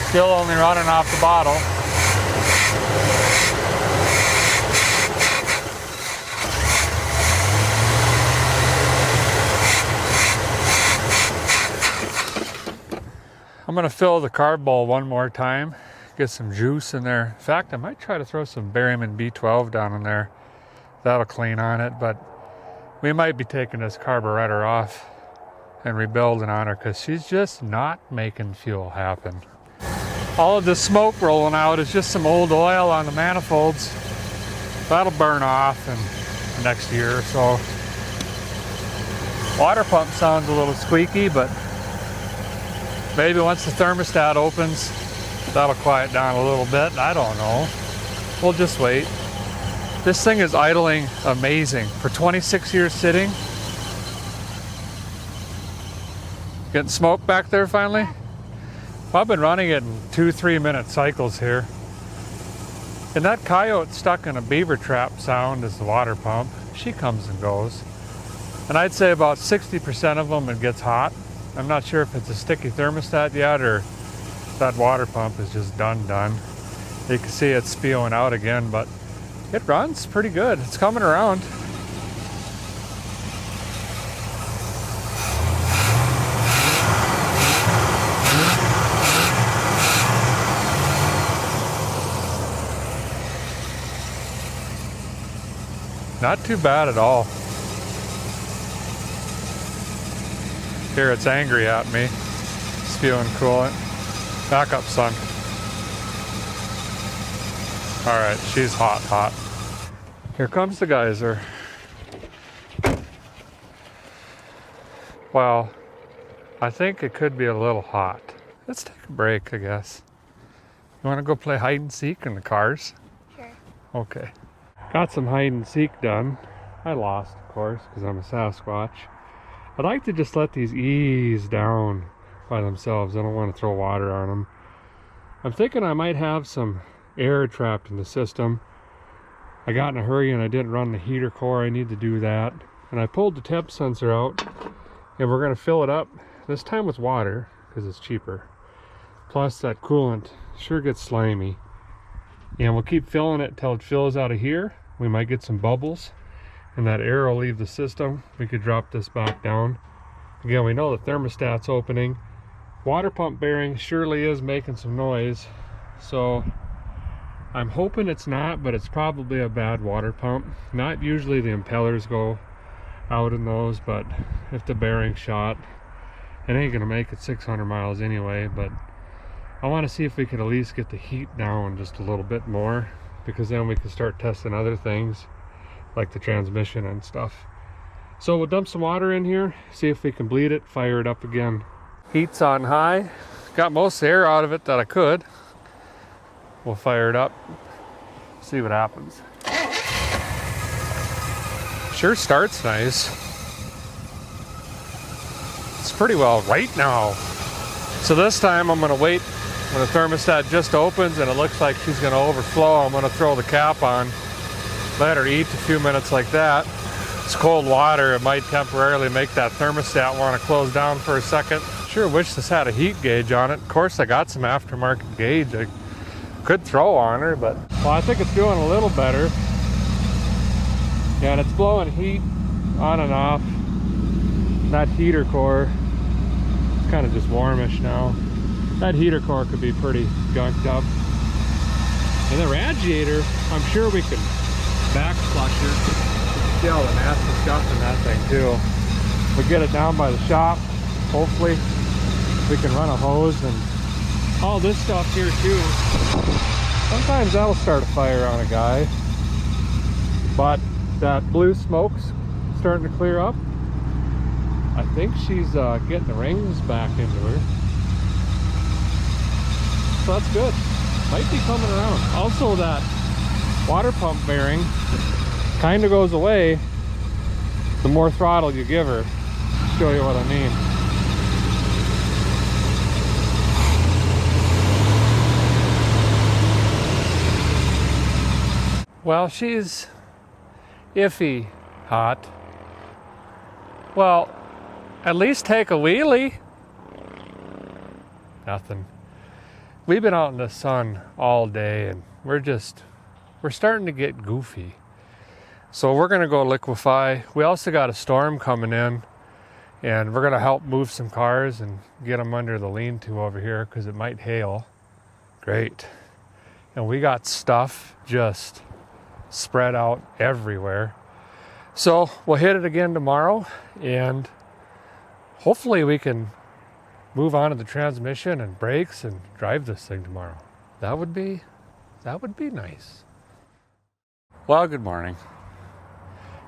Still only running off the bottle. I'm gonna fill the carb bowl one more time, get some juice in there. In fact, I might try to throw some barium B12 down in there. That'll clean on it, but we might be taking this carburetor off and rebuilding on her because she's just not making fuel happen. All of this smoke rolling out is just some old oil on the manifolds. That'll burn off in the next year or so. Water pump sounds a little squeaky, but maybe once the thermostat opens, that'll quiet down a little bit. I don't know. We'll just wait. This thing is idling amazing. For 26 years sitting. Getting smoke back there finally? Well, I've been running it in 2-3 minute cycles here. And that coyote stuck in a beaver trap sound is the water pump. She comes and goes. And I'd say about 60% of them it gets hot. I'm not sure if it's a sticky thermostat yet or that water pump is just done. You can see it's spewing out again, but it runs pretty good. It's coming around. Not too bad at all. Here it's angry at me, spewing coolant. Back up, son. All right, she's hot. Here comes the geyser. Well, I think it could be a little hot. Let's take a break, I guess. You want to go play hide and seek in the cars?
Sure.
Okay. Got some hide and seek done. I lost, of course, because I'm a Sasquatch. I'd like to just let these ease down by themselves. I don't want to throw water on them. I'm thinking I might have some air trapped in the system. I got in a hurry and I didn't run the heater core. I need to do that. And I pulled the temp sensor out and we're going to fill it up, this time with water because it's cheaper. Plus that coolant sure gets slimy. And we'll keep filling it till it fills out of here. We might get some bubbles and that air will leave the system. We could drop this back down. Again, we know the thermostat's opening. Water pump bearing surely is making some noise. So I'm hoping it's not, but it's probably a bad water pump. Not usually the impellers go out in those, but if the bearing's shot, it ain't gonna make it 600 miles anyway. But I want to see if we can at least get the heat down just a little bit more, because then we can start testing other things like the transmission and stuff. So we'll dump some water in here, see if we can bleed it, fire it up again. Heat's on high. Got most of the air out of it that I could. We'll fire it up, see what happens. Sure starts nice. It's pretty well right now. So this time I'm gonna wait when the thermostat just opens and it looks like she's gonna overflow. I'm gonna throw the cap on, let her eat a few minutes like that. It's cold water, it might temporarily make that thermostat wanna close down for a second. Sure wish this had a heat gauge on it. Of course I got some aftermarket gauge I could throw on her, but well, I think it's doing a little better. Yeah, and it's blowing heat on and off. That heater core, it's kind of just warmish now. That heater core could be pretty gunked up. And the radiator, I'm sure we can back flush her. You can see all the nasty stuff in that thing too. We get it down by the shop. Hopefully we can run a hose and all this stuff here too. Sometimes that'll start a fire on a guy. But that blue smoke's starting to clear up. I think she's getting the rings back into her. So that's good. Might be coming around. Also, that water pump bearing kind of goes away the more throttle you give her. Show you what I mean. Well, she's iffy hot. Well, at least take a wheelie. Nothing. We've been out in the sun all day and we're starting to get goofy. So we're gonna go liquefy. We also got a storm coming in and we're gonna help move some cars and get them under the lean-to over here because it might hail. Great. And we got stuff just spread out everywhere. So we'll hit it again tomorrow and hopefully we can move on to the transmission and brakes and drive this thing tomorrow. That would be nice. Well, good morning.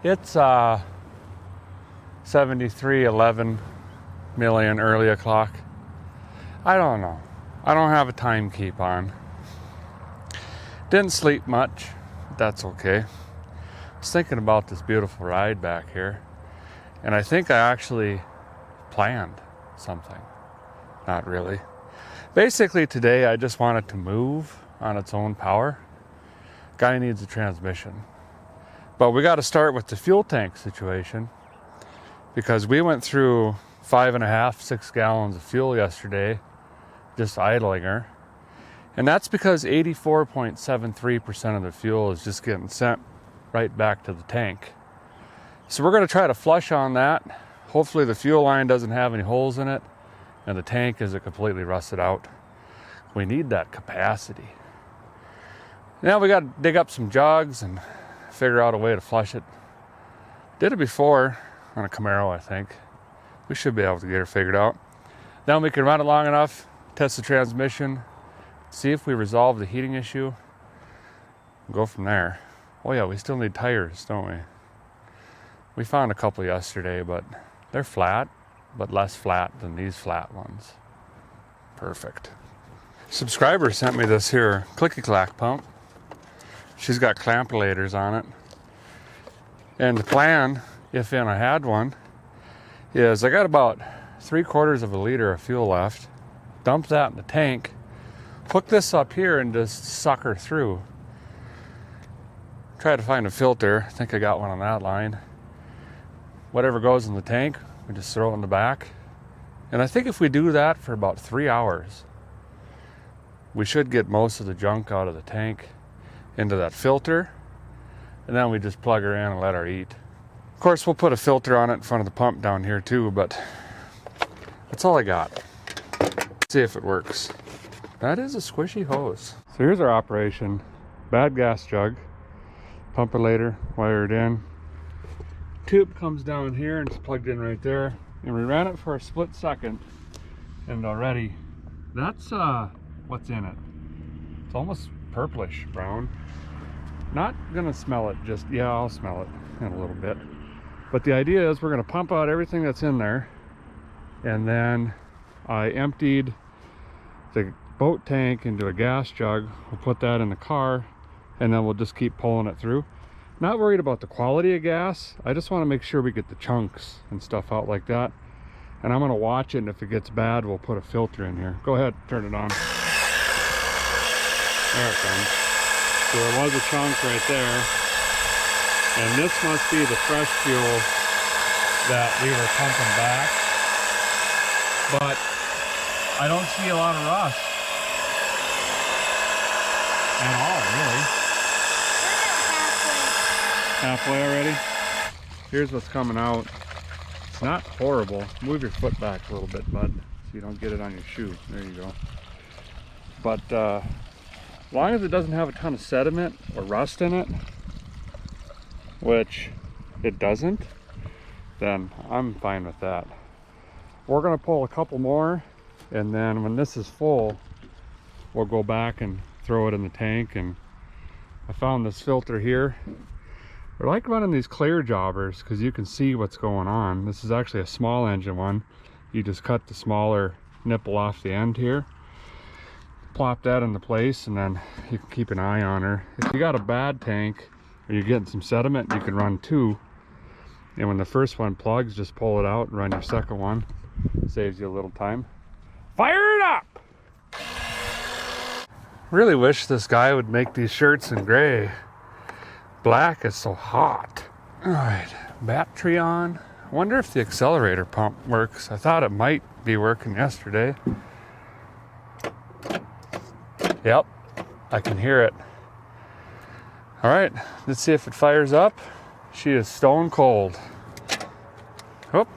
It's 73:11 million early o'clock. I don't know. I don't have a time keep on. Didn't sleep much. That's okay. I was thinking about this beautiful ride back here, and I think I actually planned something. Not really. Basically today I just wanted to move on its own power. Guy needs a transmission. But we got to start with the fuel tank situation because we went through 5.5, 6 gallons of fuel yesterday just idling her. And that's because 84.73% of the fuel is just getting sent right back to the tank. So we're going to try to flush on that. Hopefully the fuel line doesn't have any holes in it and the tank isn't completely rusted out. We need that capacity. Now we got to dig up some jugs and figure out a way to flush it. Did it before on a Camaro, I think. We should be able to get her figured out. Then we can run it long enough, test the transmission, see if we resolve the heating issue, go from there. Oh yeah, we still need tires, don't we? We found a couple yesterday, but they're flat, but less flat than these flat ones. Perfect. Subscriber sent me this here clicky-clack pump. She's got clampulators on it. And the plan, if I had one, is I got about 3/4 of a liter of fuel left. Dump that in the tank. Hook this up here and just suck her through. Try to find a filter. I think I got one on that line. Whatever goes in the tank, we just throw it in the back. And I think if we do that for about 3 hours, we should get most of the junk out of the tank into that filter. And then we just plug her in and let her eat. Of course, we'll put a filter on it in front of the pump down here too, but that's all I got. Let's see if it works. That is a squishy hose. So here's our operation. Bad gas jug. Pump it later, wire it in. Tube comes down here and it's plugged in right there. And we ran it for a split second. And already, that's what's in it. It's almost purplish brown. Not gonna smell it just, yeah, I'll smell it in a little bit. But the idea is we're gonna pump out everything that's in there. And then I emptied the boat tank into a gas jug. We'll put that in the car and then we'll just keep pulling it through. Not worried about the quality of gas. I just want to make sure we get the chunks and stuff out like that. And I'm going to watch it, and if it gets bad, we'll put a filter in here. Go ahead, turn it on. There it comes. So there was a chunk right there. And this must be the fresh fuel that we were pumping back. But I don't see a lot of rust at all, really. Halfway already? Here's what's coming out. It's not horrible. Move your foot back a little bit, bud, so you don't get it on your shoe. There you go. But As long as it doesn't have a ton of sediment or rust in it, which it doesn't, then I'm fine with that. We're gonna pull a couple more, and then when this is full, we'll go back and throw it in the tank. And I found this filter here. I like running these clear jobbers because you can see what's going on. This is actually a small engine one. You just cut the smaller nipple off the end here, plop that into place, and then you can keep an eye on her. If you got a bad tank or you're getting some sediment, you can run two, and when the first one plugs, just pull it out and run your second one. Saves you a little time. Fire it up! Really wish this guy would make these shirts in gray. Black is so hot. All right, battery on. I wonder if the accelerator pump works. I thought it might be working yesterday. Yep, I can hear it. All right, let's see if it fires up. She is stone cold. Oh,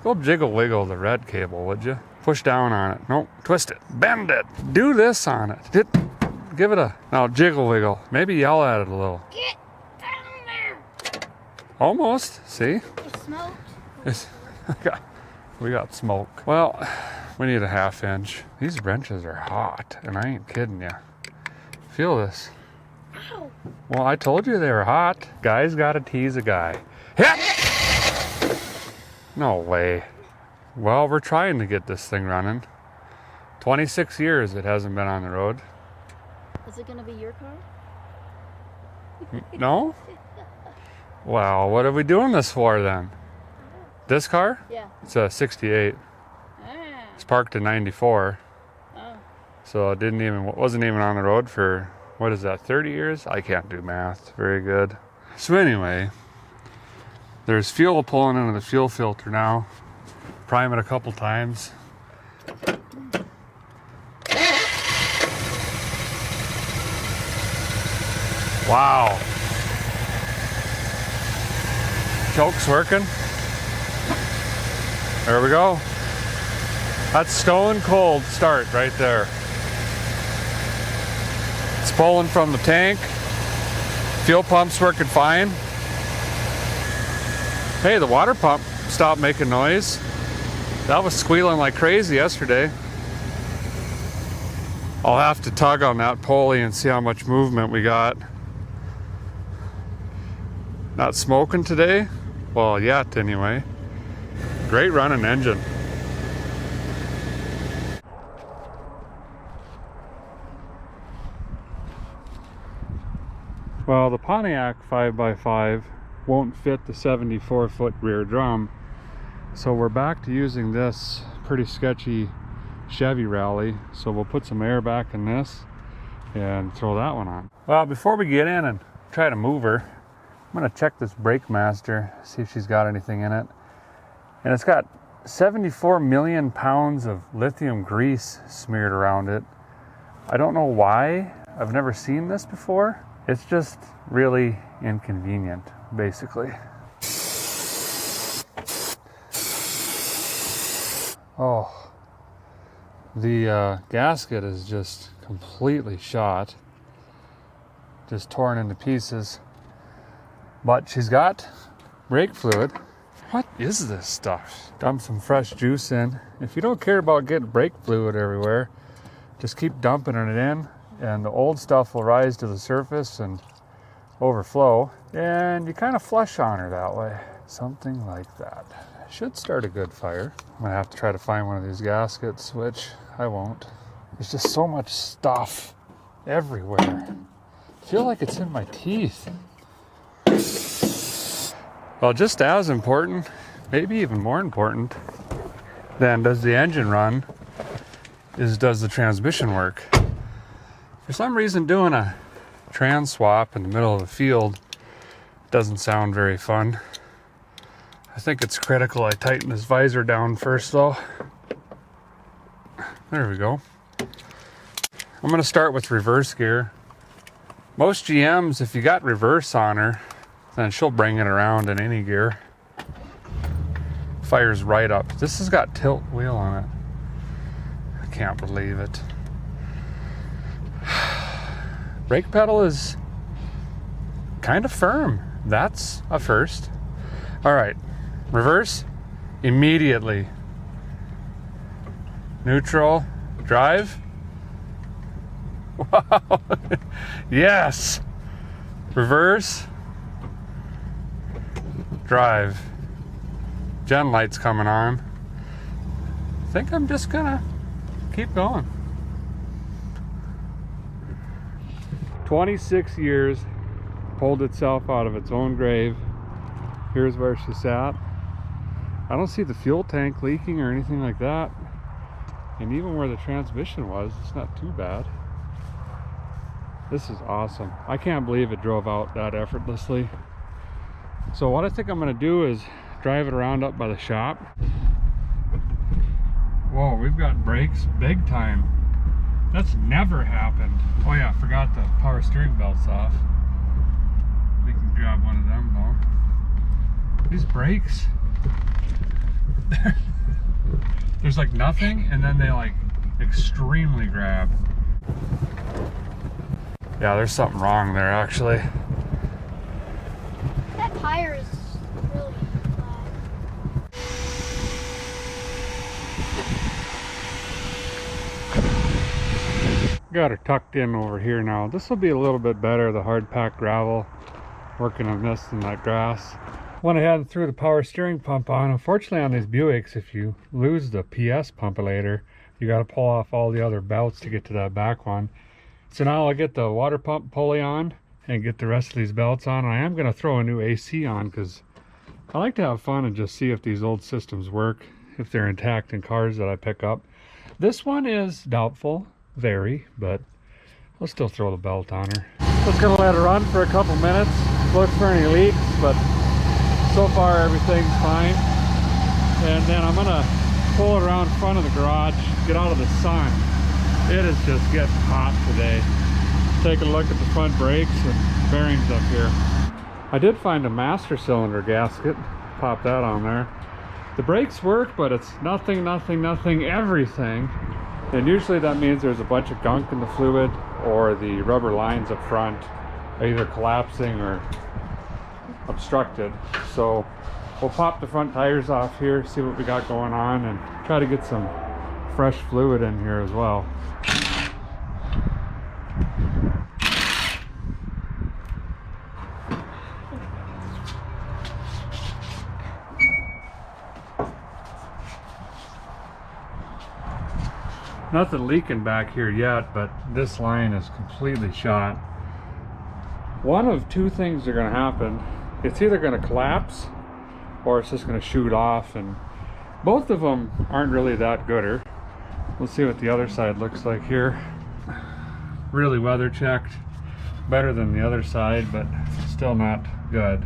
go jiggle wiggle the red cable, would you? Push down on it. Nope, twist it, bend it, do this on it. Give it a, now jiggle wiggle. Maybe yell at it a little.
Get down there.
Almost, see?
It smoked.
We got smoke. Well, we need a 1/2 inch. These wrenches are hot, and I ain't kidding you. Feel this.
Ow.
Well, I told you they were hot. Guy's gotta tease a guy. Hit! No way. Well, we're trying to get this thing running. 26 years it hasn't been on the road.
Is it gonna be your car?
No? Well, what are we doing this for then? This car?
Yeah.
It's a 68.
Ah.
It's parked in 94.
Oh.
So it wasn't even on the road for, what is that, 30 years? I can't do math very good. So anyway, there's fuel pulling into the fuel filter now. Prime it a couple times. Wow. Choke's working. There we go. That's stone cold start right there. It's pulling from the tank. Fuel pump's working fine. Hey, the water pump stopped making noise. That was squealing like crazy yesterday. I'll have to tug on that pulley and see how much movement we got. Not smoking today? Well, yet anyway. Great running engine. Well, the Pontiac 5x5 won't fit the 74-foot rear drum, so we're back to using this pretty sketchy Chevy Rally. So we'll put some air back in this and throw that one on. Well, before we get in and try to move her, I'm gonna check this brake master, see if she's got anything in it. And it's got 74 million pounds of lithium grease smeared around it. I don't know why. I've never seen this before. It's just really inconvenient, basically. Oh, the gasket is just completely shot, just torn into pieces. But she's got brake fluid. What is this stuff? Dump some fresh juice in. If you don't care about getting brake fluid everywhere, just keep dumping it in, and the old stuff will rise to the surface and overflow, and you kind of flush on her that way. Something like that. Should start a good fire. I'm gonna have to try to find one of these gaskets, which I won't. There's just so much stuff everywhere. I feel like it's in my teeth. Well, just as important, maybe even more important than does the engine run, is does the transmission work. For some reason, doing a trans swap in the middle of the field doesn't sound very fun. I think it's critical I tighten this visor down first though. There we go. I'm gonna start with reverse gear. Most GMs, if you got reverse on her, then she'll bring it around in any gear. Fires right up. This has got tilt wheel on it. I can't believe it. Brake pedal is kind of firm. That's a first. All right, reverse immediately. Neutral, drive. Wow, yes. Reverse, drive. Gen light's coming on. I think I'm just gonna keep going. 26 years, pulled itself out of its own grave. Here's where she sat. I don't see the fuel tank leaking or anything like that. And even where the transmission was, it's not too bad. This is awesome. I can't believe it drove out that effortlessly. So what I think I'm gonna do is drive it around up by the shop. Whoa, we've got brakes big time. That's never happened. Oh yeah, I forgot the power steering belts off. We can grab one of them though. These brakes, there's like nothing, and then they like extremely grab. Yeah, there's something wrong there actually.
That tire is really
Got her tucked in over here now. This will be a little bit better, the hard packed gravel, working on this and that grass. Went ahead and threw the power steering pump on. Unfortunately on these Buicks, if you lose the PS pumpilator, you got to pull off all the other belts to get to that back one. So now I'll get the water pump pulley on and get the rest of these belts on. I am going to throw a new AC on because I like to have fun and just see if these old systems work, if they're intact in cars that I pick up. This one is doubtful, very, but I'll still throw the belt on her. Just going to let her run for a couple minutes, look for any leaks, but so far everything's fine. And then I'm going to pull it around front of the garage, get out of the sun. It is just getting hot today. Take a look at the front brakes and bearings up here. I did find a master cylinder gasket, pop that on there. The brakes work, but it's nothing, everything. And usually that means there's a bunch of gunk in the fluid, or the rubber lines up front are either collapsing or obstructed. So we'll pop the front tires off here, see what we got going on, and try to get some fresh fluid in here as well. Nothing leaking back here yet, but this line is completely shot. One of two things are going to happen. It's either going to collapse or it's just going to shoot off, and both of them aren't really that gooder. Let's see what the other side looks like here. Really weather checked, better than the other side, but still not good.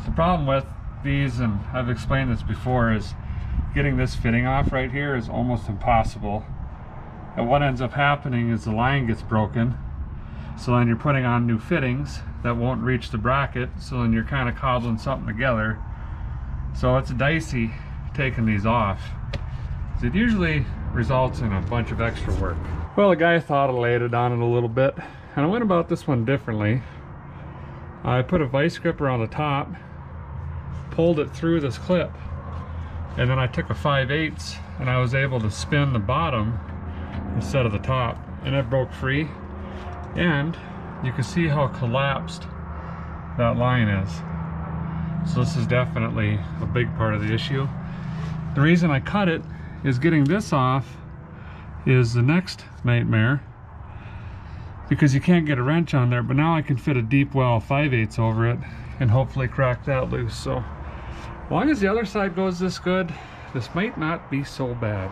The problem with these, and I've explained this before, is getting this fitting off right here is almost impossible. And what ends up happening is the line gets broken, so then you're putting on new fittings that won't reach the bracket, so then you're kind of cobbling something together. So it's dicey taking these off. It usually results in a bunch of extra work. Well, the guy thought I laid it on it a little bit, and I went about this one differently. I put a vice grip around the top, pulled it through this clip, and then I took a 5/8 and I was able to spin the bottom instead of the top, and it broke free. And you can see how collapsed that line is. So this is definitely a big part of the issue. The reason I cut it is getting this off is the next nightmare, because you can't get a wrench on there, but now I can fit a deep well 5/8 over it and hopefully crack that loose. So as long as the other side goes this good, this might not be so bad.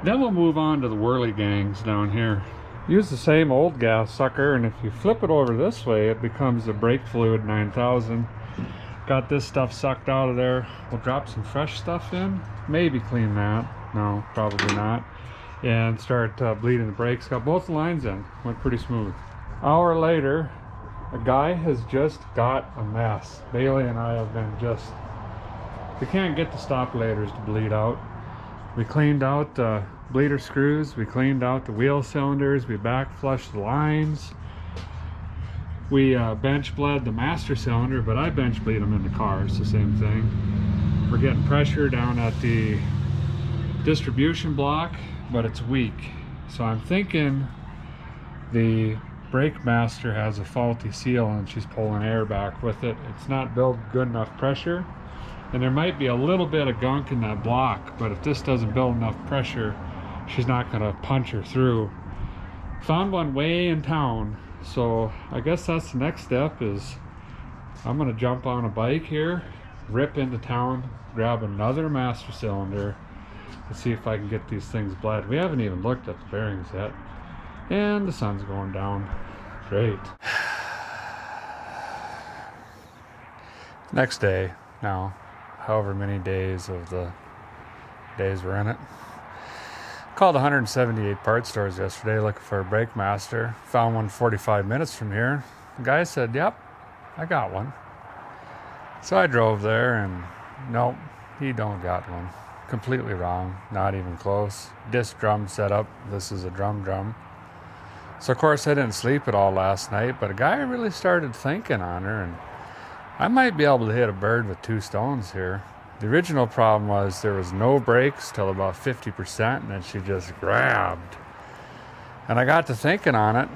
Then we'll move on to the whirly gangs down here. Use the same old gas sucker, and if you flip it over this way, it becomes the brake fluid 9000. Got this stuff sucked out of there. We'll drop some fresh stuff in, maybe clean that. No, probably not. And start bleeding the brakes. Got both the lines in, went pretty smooth. Hour later, a guy has just got a mess. Bailey and I have been just, we can't get the stopulators to bleed out. We cleaned out the bleeder screws, we cleaned out the wheel cylinders, we back flushed the lines. We bench bled the master cylinder, but I bench bleed them in the car. It's the same thing. We're getting pressure down at the distribution block, but it's weak. So I'm thinking the brake master has a faulty seal and she's pulling air back with it. It's not built good enough pressure, and there might be a little bit of gunk in that block, but if this doesn't build enough pressure, she's not going to punch her through. Found one way in town, so I guess that's the next step. Is I'm going to jump on a bike here, rip into town, grab another master cylinder, and see if I can get these things bled. We haven't even looked at the bearings yet, and the sun's going down. Great. Next day now, however many days of the days we're in it. Called 178 parts stores yesterday looking for a brake master. Found one 45 minutes from here. The guy said, yep, I got one. So I drove there, and nope, he don't got one. Completely wrong, not even close. Disc drum setup, this is a drum. So of course I didn't sleep at all last night, but a guy really started thinking on her, and I might be able to hit a bird with two stones here. The original problem was there was no brakes till about 50%, and then she just grabbed. And I got to thinking on it,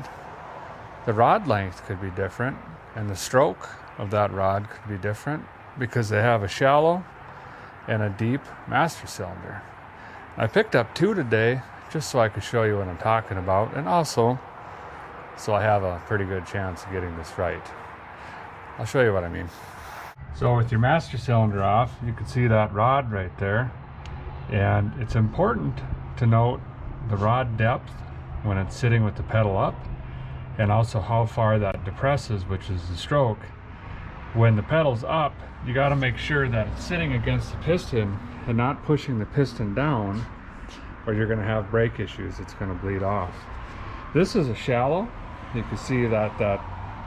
the rod length could be different, and the stroke of that rod could be different, because they have a shallow and a deep master cylinder. I picked up two today, just so I could show you what I'm talking about, and also so I have a pretty good chance of getting this right. I'll show you what I mean. So with your master cylinder off, you can see that rod right there, and it's important to note the rod depth when it's sitting with the pedal up, and also how far that depresses, which is the stroke. When the pedal's up, you got to make sure that it's sitting against the piston and not pushing the piston down, or you're going to have brake issues. It's going to bleed off. This is a shallow. You can see that that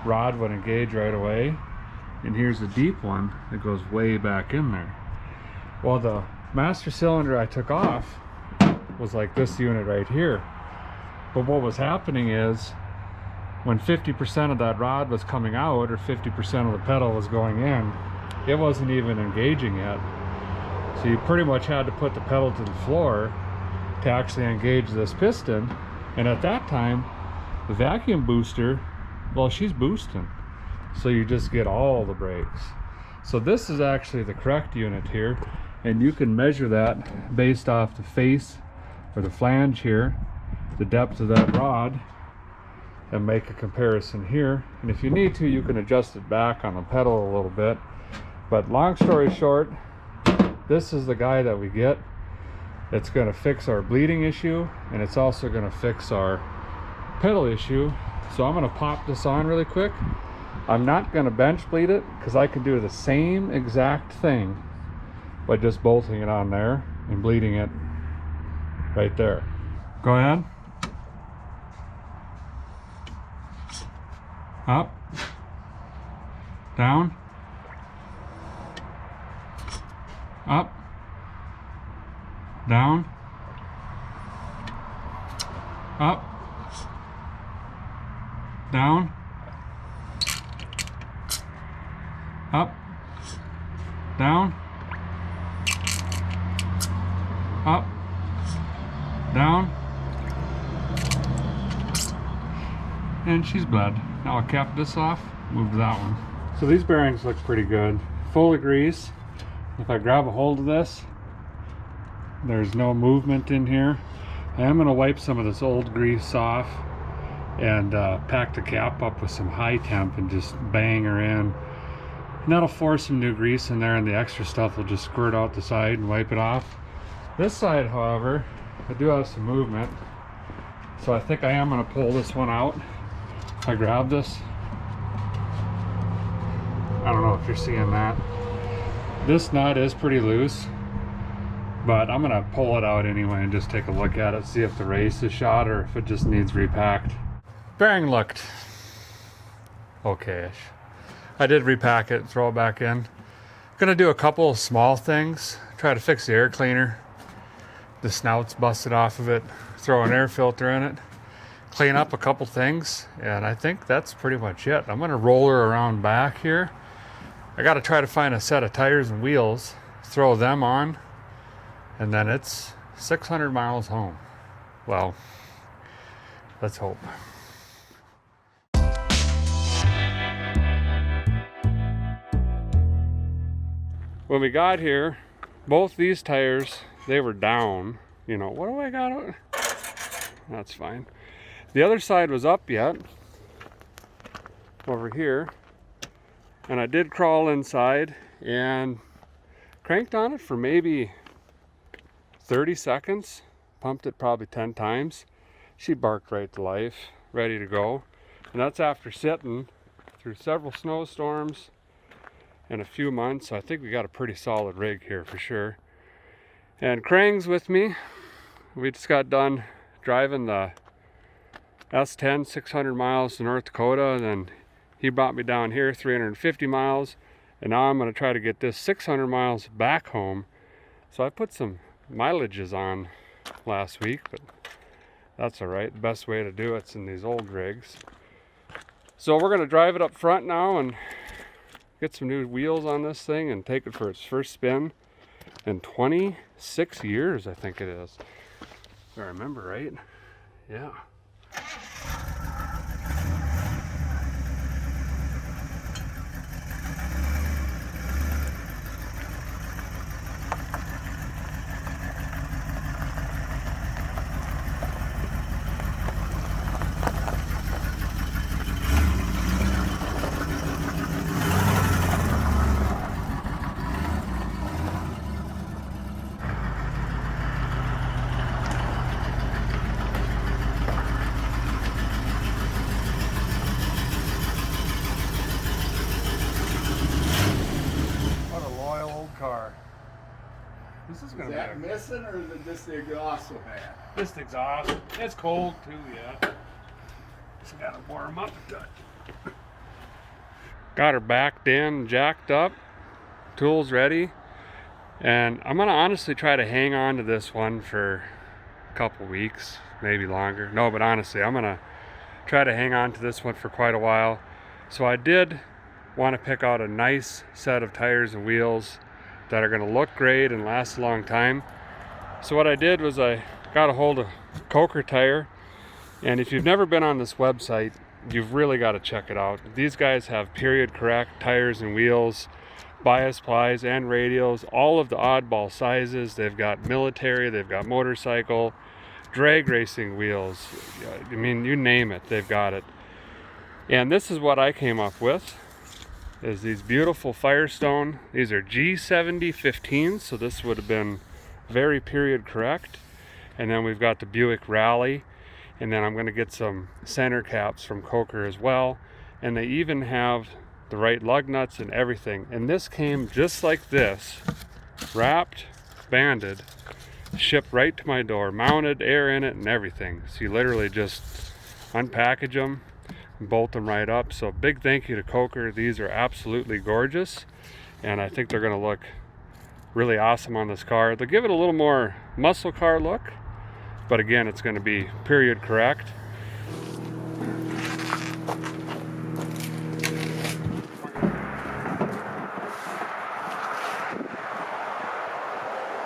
rod would engage right away. And here's a deep one that goes way back in there. Well, the master cylinder I took off was like this unit right here. But what was happening is when 50% of that rod was coming out, or 50% of the pedal was going in, it wasn't even engaging yet. So you pretty much had to put the pedal to the floor to actually engage this piston. And at that time, the vacuum booster, well, she's boosting. So you just get all the brakes. So this is actually the correct unit here, and you can measure that based off the face or the flange here, the depth of that rod, and make a comparison here. And if you need to, you can adjust it back on the pedal a little bit. But long story short, this is the guy that we get. It's going to fix our bleeding issue, and it's also going to fix our pedal issue. So I'm going to pop this on really quick. I'm not going to bench bleed it, because I can do the same exact thing by just bolting it on there and bleeding it right there. Go ahead. Up. Down. Up. Down. Up. Down. Up, down, up, down, and she's bled. Now I'll cap this off, move to that one. So these bearings look pretty good. Full of grease. If I grab a hold of this, there's no movement in here. I am going to wipe some of this old grease off and pack the cap up with some high temp and just bang her in. And that'll force some new grease in there, and the extra stuff will just squirt out the side and wipe it off. This side, however, I do have some movement, so I think I am going to pull this one out. If I grab this, I don't know if you're seeing that. This nut is pretty loose, but I'm going to pull it out anyway and just take a look at it, see if the race is shot or if it just needs repacked. Bearing looked okay-ish. I did repack it, throw it back in. Gonna do a couple of small things. Try to fix the air cleaner. The snout's busted off of it. Throw an air filter in it. clean up a couple things, and I think that's pretty much it. I'm gonna roll her around back here. I gotta try to find a set of tires and wheels, throw them on, and then it's 600 miles home. Well, let's hope. When we got here, both these tires, they were down. You know, what do I got? That's fine. The other side was up yet, over here. And I did crawl inside and cranked on it for maybe 30 seconds. Pumped it probably 10 times. She barked right to life, ready to go. And that's after sitting through several snowstorms in a few months. So I think we got a pretty solid rig here for sure. And Krang's with me. We just got done driving the S10 600 miles to North Dakota, and then he brought me down here 350 miles, and now I'm going to try to get this 600 miles back home. So I put some mileages on last week, but that's all right. The best way to do it's in these old rigs. So we're going to drive it up front now and get some new wheels on this thing and take it for its first spin in 26 years, I think it is. If I remember right. Yeah. This is gonna
is that be missing, or is it just the exhaust so bad?
Just the exhaust. It's cold too, yeah. Just gotta warm up a touch. Got her backed in, jacked up, tools ready, and I'm gonna honestly try to hang on to this one for a couple weeks, maybe longer. No, but honestly, I'm gonna try to hang on to this one for quite a while. So I did want to pick out a nice set of tires and wheels that are going to look great and last a long time. So what I did was I got a hold of Coker Tire, and if you've never been on this website, you've really got to check it out. These guys have period correct tires and wheels, bias plies and radials, all of the oddball sizes. They've got military, they've got motorcycle, drag racing wheels. I mean, you name it, they've got it. And this is what I came up with. Is these beautiful Firestone. These are G70 15s, so this would have been very period correct. And then we've got the Buick Rally, and then I'm going to get some center caps from Coker as well. And they even have the right lug nuts and everything. And this came just like this, wrapped, banded, shipped right to my door, mounted, air in it and everything. So you literally just unpackage them, bolt them right up. So big thank you to Coker. These are absolutely gorgeous, and I think they're going to look really awesome on this car. They'll give it a little more muscle car look, but again, it's going to be period correct.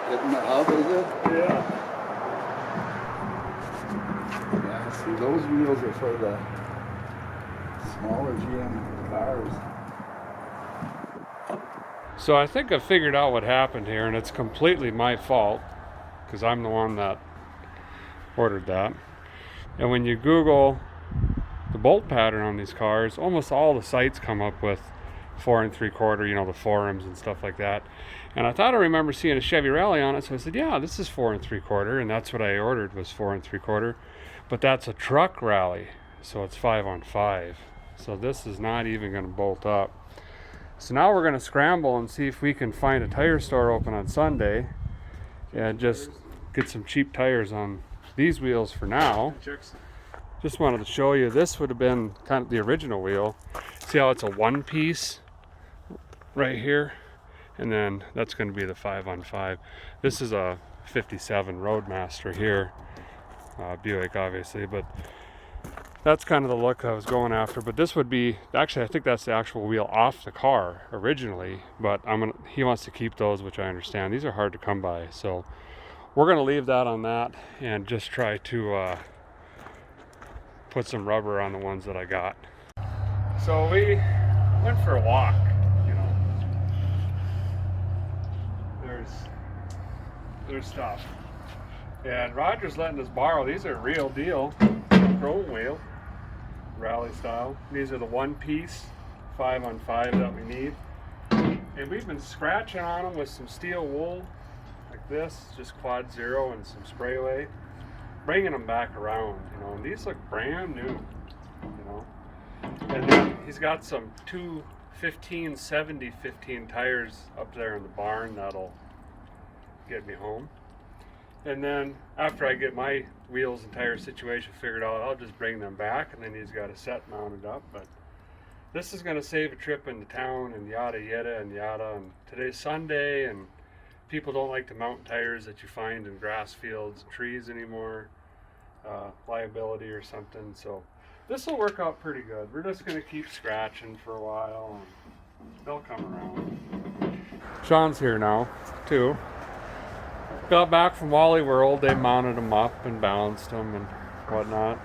Hitting the hub, is it?
Yeah.
Yeah, see, those wheels are for the smaller GM cars.
So I think I figured out what happened here, and it's completely my fault because I'm the one that ordered that. And when you Google the bolt pattern on these cars, almost all the sites come up with 4 3/4, you know, the forums and stuff like that. And I thought I remember seeing a Chevy Rally on it, so I said, yeah, this is 4 3/4, and that's what I ordered was 4 3/4. But that's a truck Rally, so it's 5-on-5. So this is not even going to bolt up. So now we're going to scramble and see if we can find a tire store open on Sunday and just get some cheap tires on these wheels for now. Just wanted to show you, this would have been kind of the original wheel. See how it's a one piece right here? And then that's going to be the 5-on-5. This is a 57 Roadmaster here. Buick obviously, but That's kind of the look I was going after, but this would be, actually I think that's the actual wheel off the car originally, but he wants to keep those, which I understand. These are hard to come by, so we're gonna leave that on that and just try to put some rubber on the ones that I got. So we went for a walk, you know. There's stuff. And Roger's letting us borrow, these are real deal chrome wheel. Rally style. These are the one piece 5-on-5 that we need, and we've been scratching on them with some steel wool like this, just quad zero and some spray-away, bringing them back around, you know, and these look brand new, you know. And then he's got some 70-15 tires up there in the barn that'll get me home. And then after I get my wheels and tire situation figured out, I'll just bring them back, and then he's got a set mounted up. But this is going to save a trip into town and yada yada and yada. And today's Sunday, and people don't like to mount tires that you find in grass fields and trees anymore, liability or something. So this will work out pretty good. We're just going to keep scratching for a while, and they'll come around. Sean's here now too. Got back from Wally World. They mounted them up and balanced them and whatnot.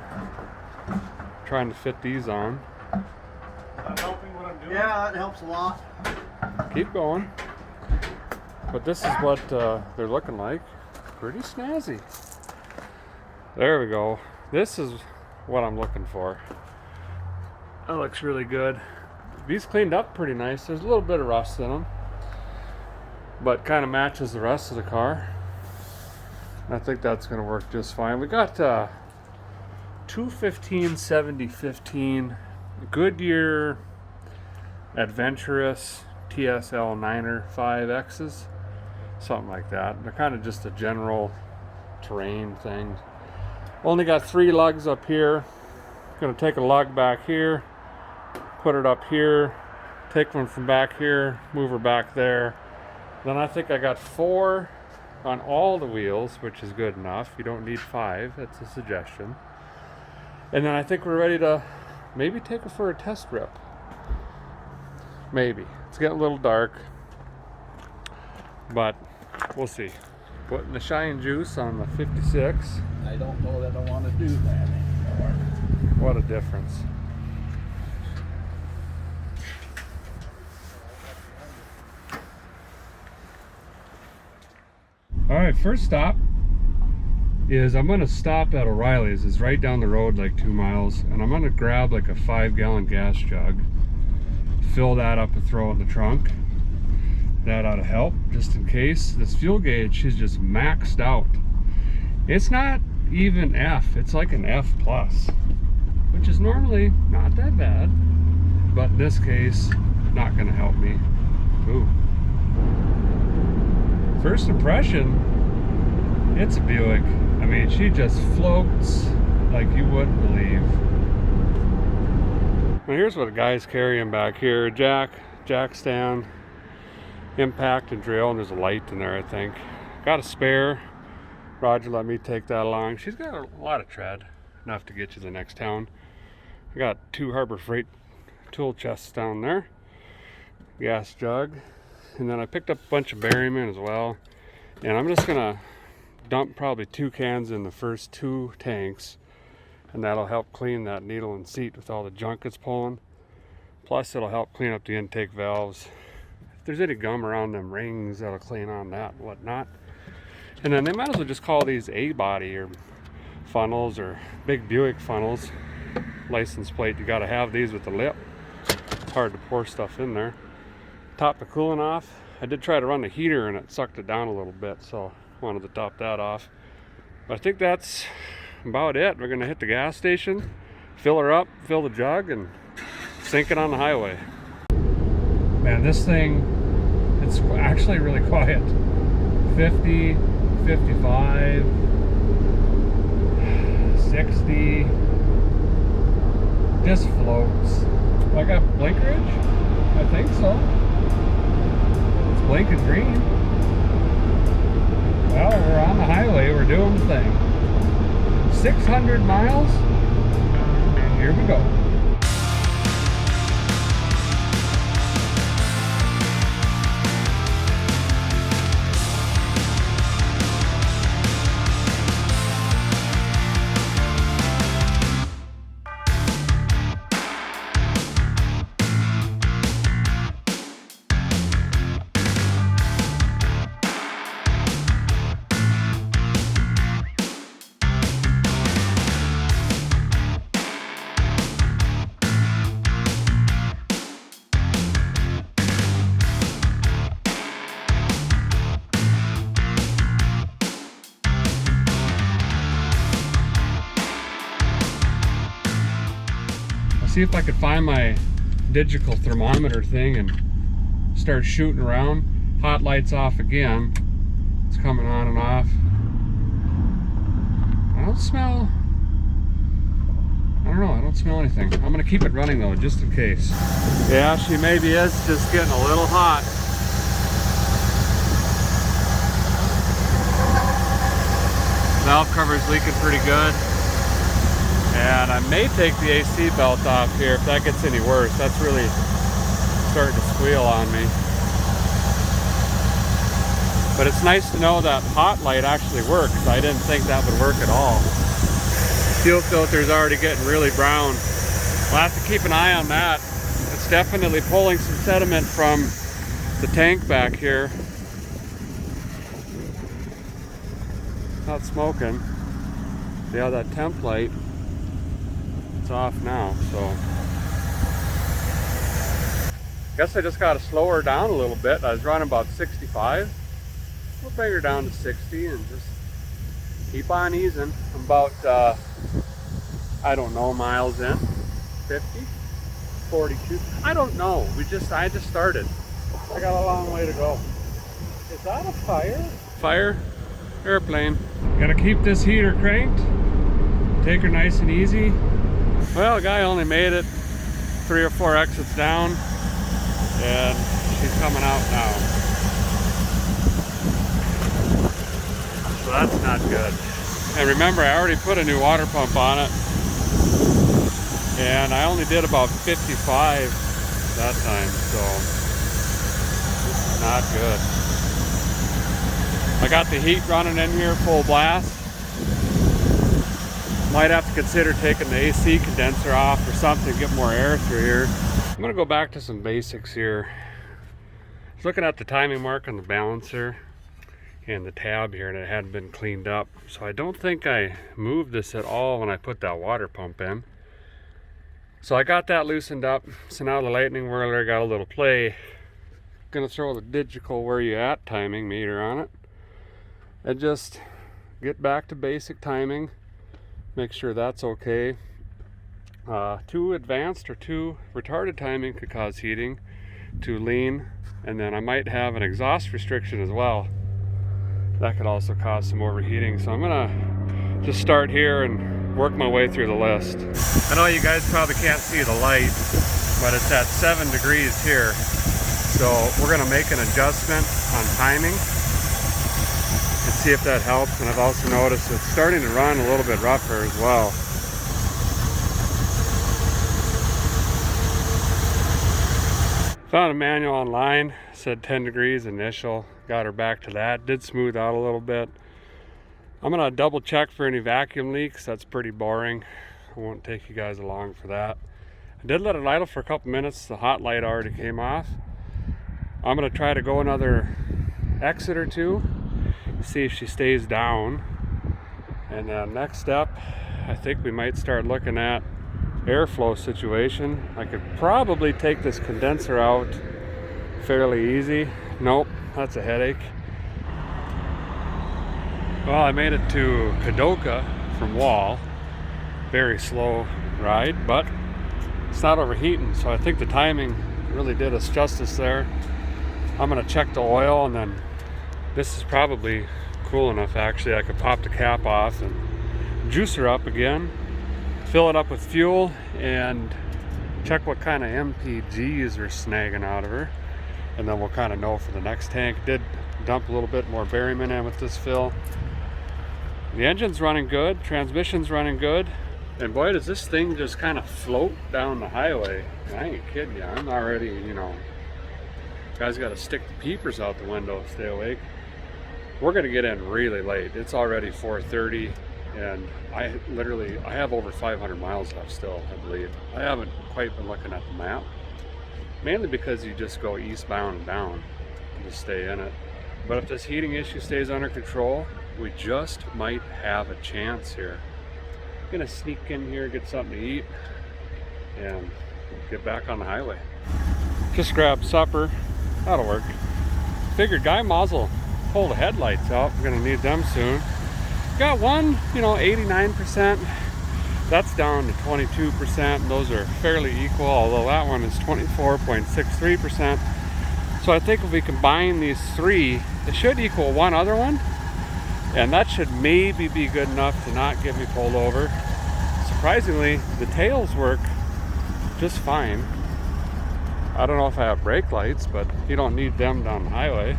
Trying to fit these on.
Is that helping what I'm doing?
Yeah, that helps a lot.
Keep going. But this is what they're looking like. Pretty snazzy. There we go. This is what I'm looking for. That looks really good. These cleaned up pretty nice. There's a little bit of rust in them, but kind of matches the rest of the car. I think that's going to work just fine. We got 215/70-15 Goodyear Adventurous TSL 9er 5Xs, something like that. They're kind of just a general terrain thing. Only got 3 lugs up here. Going to take a lug back here, put it up here, take one from back here, move her back there. Then I think I got 4 on all the wheels, which is good enough. You don't need 5, that's a suggestion. And then I think we're ready to maybe take her for a test rip. Maybe. It's getting a little dark, but we'll see. Putting the shine juice on the 56.
I don't know that I want to do that anymore.
What a difference. All right, first stop is I'm going to stop at O'Reilly's. It's right down the road, like 2 miles, and I'm going to grab like a 5-gallon gas jug, fill that up and throw it in the trunk. That ought to help, just in case. This fuel gauge is just maxed out. It's not even F, it's like an F+, which is normally not that bad, but in this case, not going to help me. Ooh. First impression, it's a Buick. I mean, she just floats like you wouldn't believe. Well, here's what a guy's carrying back here. Jack stand, impact and drill, and there's a light in there, I think. Got a spare. Roger let me take that along. She's got a lot of tread, enough to get you to the next town. I got 2 Harbor Freight tool chests down there. Gas jug. And then I picked up a bunch of Berryman as well. And I'm just gonna dump probably 2 cans in the first 2 tanks, and that'll help clean that needle and seat with all the junk it's pulling. Plus it'll help clean up the intake valves. If there's any gum around them rings, that'll clean on that and whatnot. And then they might as well just call these A-body or funnels or big Buick funnels. License plate, you gotta have these with the lip. It's hard to pour stuff in there. Top the coolant off. I did try to run the heater and it sucked it down a little bit, so I wanted to top that off. But I think that's about it. We're gonna hit the gas station, fill her up, fill the jug, and sink it on the highway. Man, this thing, it's actually really quiet. 50, 55, 60, just floats. I got blinkerage? I think so. Blinking green. Well, we're on the highway, we're doing the thing. 600 miles, here we go. See if I could find my digital thermometer thing and start shooting around. Hot lights off again. It's coming on and off. I don't smell anything. I'm gonna keep it running though, just in case. Yeah, she maybe is just getting a little hot. Valve cover's leaking pretty good. And I may take the AC belt off here if that gets any worse. That's really starting to squeal on me. But it's nice to know that hot light actually works. I didn't think that would work at all. Fuel filter's already getting really brown. We'll have to keep an eye on that. It's definitely pulling some sediment from the tank back here. Not smoking. See how that temp light, it's off now, so. Guess I just gotta slow her down a little bit. I was running about 65. We'll bring her down to 60 and just keep on easing. I'm about, I don't know, miles in. 50? 42? I don't know. I just started. I got a long way to go. Is that a fire? Fire? Airplane. Gotta keep this heater cranked. Take her nice and easy. Well, the guy only made it 3 or 4 exits down, and she's coming out now. So that's not good. And remember, I already put a new water pump on it, and I only did about 55 that time, so this is not good. I got the heat running in here full blast. Might have to consider taking the AC condenser off or something to get more air through here. I'm gonna go back to some basics here. I was looking at the timing mark on the balancer and the tab here, and it hadn't been cleaned up. So I don't think I moved this at all when I put that water pump in. So I got that loosened up. So now the lightning whirler got a little play. Gonna throw the digital where you at timing meter on it and just get back to basic timing. Make sure that's okay. Too advanced or too retarded timing could cause heating. Too lean, and then I might have an exhaust restriction as well. That could also cause some overheating. So I'm gonna just start here and work my way through the list. I know you guys probably can't see the light, but it's at 7 degrees here. So we're gonna make an adjustment on timing and see if that helps. And I've also noticed it's starting to run a little bit rougher as well. Found a manual online, said 10 degrees initial, got her back to that, did smooth out a little bit. I'm gonna double check for any vacuum leaks. That's pretty boring. I won't take you guys along for that. I did let it idle for a couple minutes. The hot light already came off. I'm gonna try to go another exit or two, see if she stays down. And next step, I think we might start looking at airflow situation. I could probably take this condenser out fairly easy. Nope, that's a headache. Well, I made it to Kadoka from Wall. Very slow ride, but it's not overheating, so I think the timing really did us justice there. I'm gonna check the oil, and then this is probably cool enough actually. I could pop the cap off and juice her up again, fill it up with fuel, and check what kind of MPGs are snagging out of her, and then we'll kind of know for the next tank. Did dump a little bit more barium in with this fill. The engine's running good, transmission's running good. And boy, does this thing just kind of float down the highway. I ain't kidding you. I'm already, you know, guys got to stick the peepers out the window to stay awake. We're gonna get in really late. It's already 4:30, and I have over 500 miles left still, I believe. I haven't quite been looking at the map, mainly because you just go eastbound and down and just stay in it. But if this heating issue stays under control, we just might have a chance here. I'm gonna sneak in here, get something to eat, and get back on the highway. Just grabbed supper. That'll work. Figured Guy Mazel pull the headlights out. We're gonna need them soon. Got one, you know, 89%. That's down to 22%. Those are fairly equal, although that one is 24.63%. So I think if we combine these three, it should equal one other one, and that should maybe be good enough to not get me pulled over. Surprisingly, the tails work just fine. I don't know if I have brake lights, but you don't need them down the highway.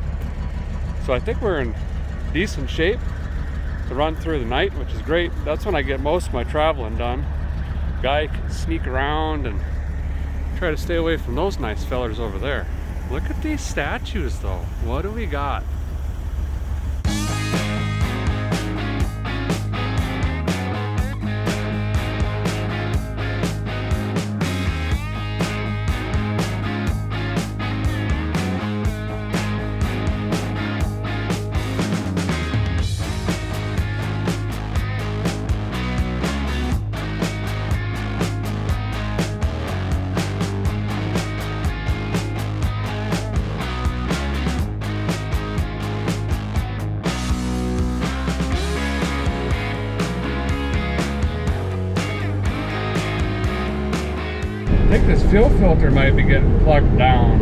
So I think we're in decent shape to run through the night, which is great. That's when I get most of my traveling done. Guy can sneak around and try to stay away from those nice fellers over there. Look at these statues though. What do we got? I think this fuel filter might be getting plugged down.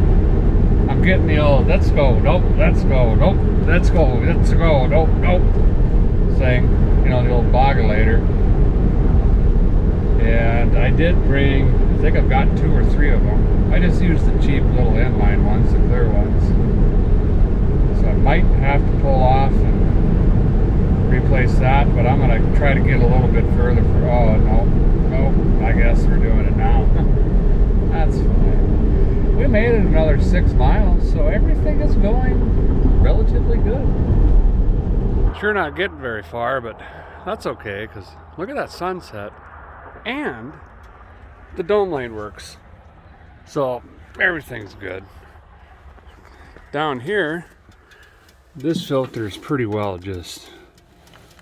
I'm getting the old let's go, nope, let's go, nope, let's go, let's go, nope, nope thing. You know, the old boggulator. And I did bring, I think I've got 2 or 3 of them. I just used the cheap little inline ones, the clear ones. So I might have to pull off and replace that, but I'm gonna try to get a little bit further for, oh no, I guess we're doing it now. That's fine. We made it another 6 miles, so everything is going relatively good. Sure not getting very far, but that's okay, because look at that sunset. And the dome lane works. So everything's good. Down here, this filter is pretty well just,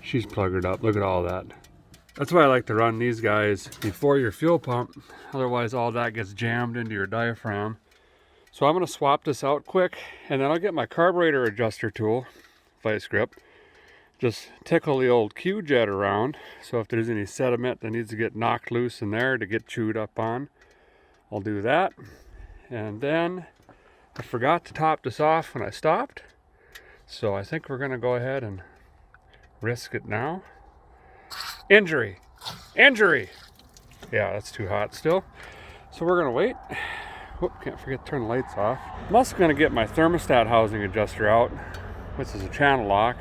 she's plugged up. Look at all that. That's why I like to run these guys before your fuel pump. Otherwise all that gets jammed into your diaphragm. So I'm gonna swap this out quick, and then I'll get my carburetor adjuster tool, vice grip. Just tickle the old Q-jet around. So if there's any sediment that needs to get knocked loose in there to get chewed up on, I'll do that. And then I forgot to top this off when I stopped. So I think we're gonna go ahead and risk it now. Injury. Yeah, that's too hot still. So we're gonna wait. Whoop, can't forget to turn the lights off. I'm also gonna get my thermostat housing adjuster out, which is a channel lock.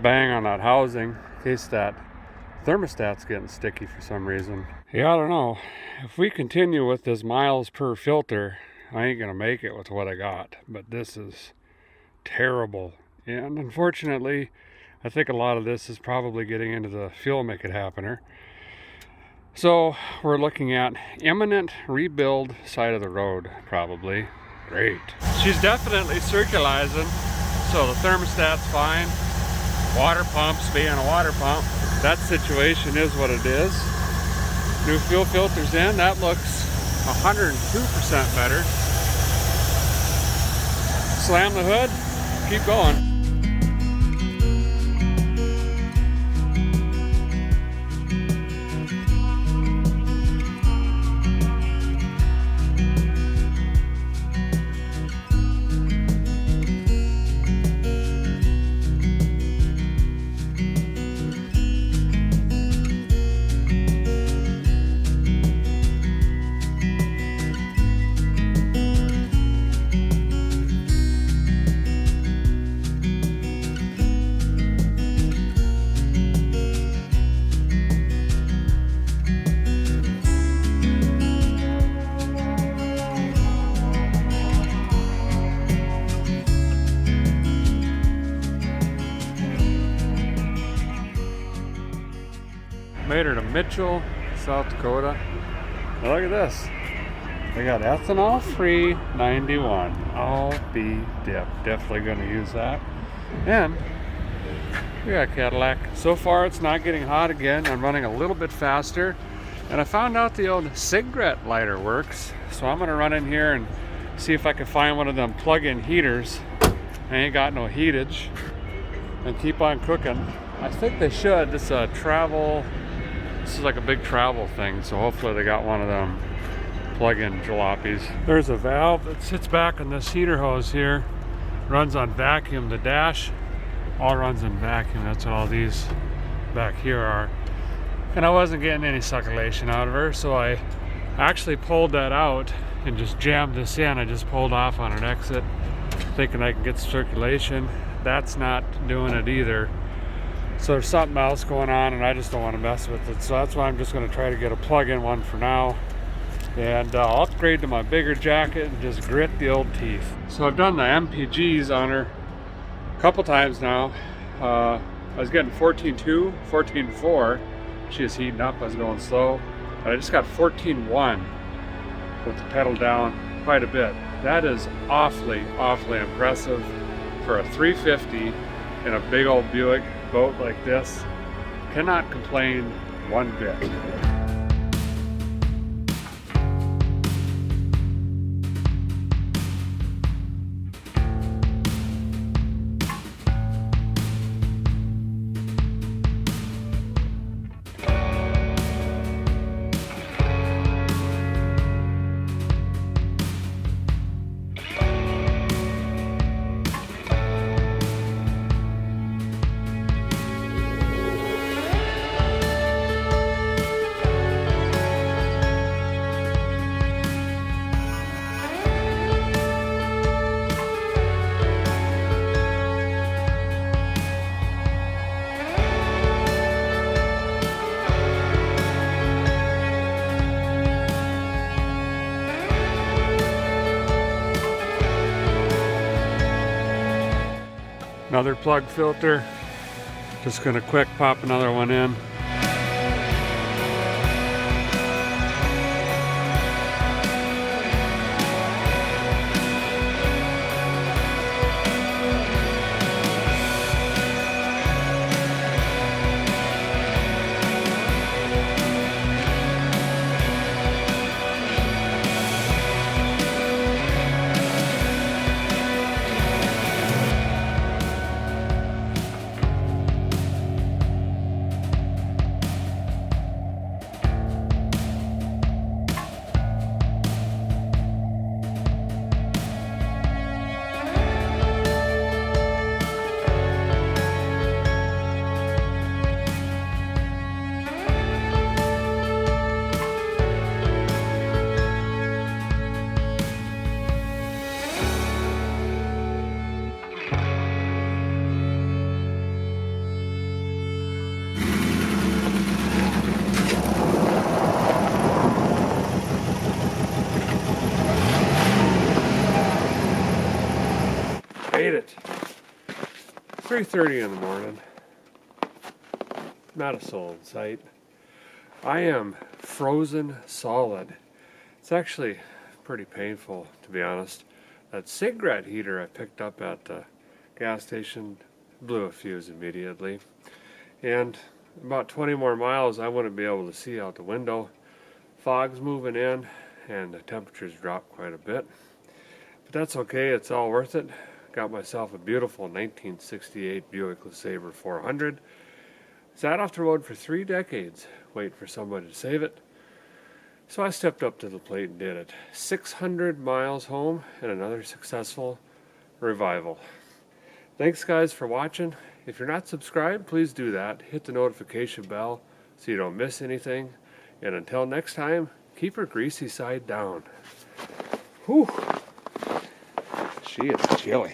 Bang on that housing in case that thermostat's getting sticky for some reason. Yeah, I don't know. If we continue with this miles per filter, I ain't gonna make it with what I got. But this is terrible. And unfortunately, I think a lot of this is probably getting into the fuel make it happener. So we're looking at imminent rebuild side of the road, probably. Great. She's definitely circularizing, so the thermostat's fine. Water pumps being a water pump. That situation is what it is. New fuel filters in, that looks 102% better. Slam the hood, keep going. Made her to Mitchell, South Dakota. Now look at this. They got ethanol free 91. All B dip. Definitely going to use that. And we got Cadillac. So far it's not getting hot again. I'm running a little bit faster. And I found out the old cigarette lighter works. So I'm going to run in here and see if I can find one of them plug-in heaters. I ain't got no heatage. And keep on cooking. I think they should. This is a travel. This is like a big travel thing. So hopefully they got one of them plug-in jalopies. There's a valve that sits back on this heater hose here. Runs on vacuum. The dash all runs in vacuum. That's what all these back here are. And I wasn't getting any circulation out of her, so I actually pulled that out and just jammed this in. I just pulled off on an exit thinking I can get circulation. That's not doing it either. So there's something else going on and I just don't want to mess with it. So that's why I'm just going to try to get a plug-in one for now. And I'll upgrade to my bigger jacket and just grit the old teeth. So I've done the MPGs on her a couple times now. I was getting 14.2, 14.4. She was heating up, I was going slow. But I just got 14.1 with the pedal down quite a bit. That is awfully, awfully impressive for a 350 in a big old Buick boat like this. Cannot complain one bit. Another plug filter. Just gonna quick pop another one in. Made it. 3:30 in the morning. Not a soul in sight. I am frozen solid. It's actually pretty painful, to be honest. That cigarette heater I picked up at the gas station blew a fuse immediately. And about 20 more miles I wouldn't be able to see out the window. Fog's moving in and the temperatures dropped quite a bit. But that's okay, it's all worth it. Got myself a beautiful 1968 Buick LeSabre 400. Sat off the road for 3 decades, waiting for somebody to save it. So I stepped up to the plate and did it. 600 miles home and another successful revival. Thanks guys for watching. If you're not subscribed, please do that. Hit the notification bell so you don't miss anything. And until next time, keep her greasy side down. Whew. She is chilly.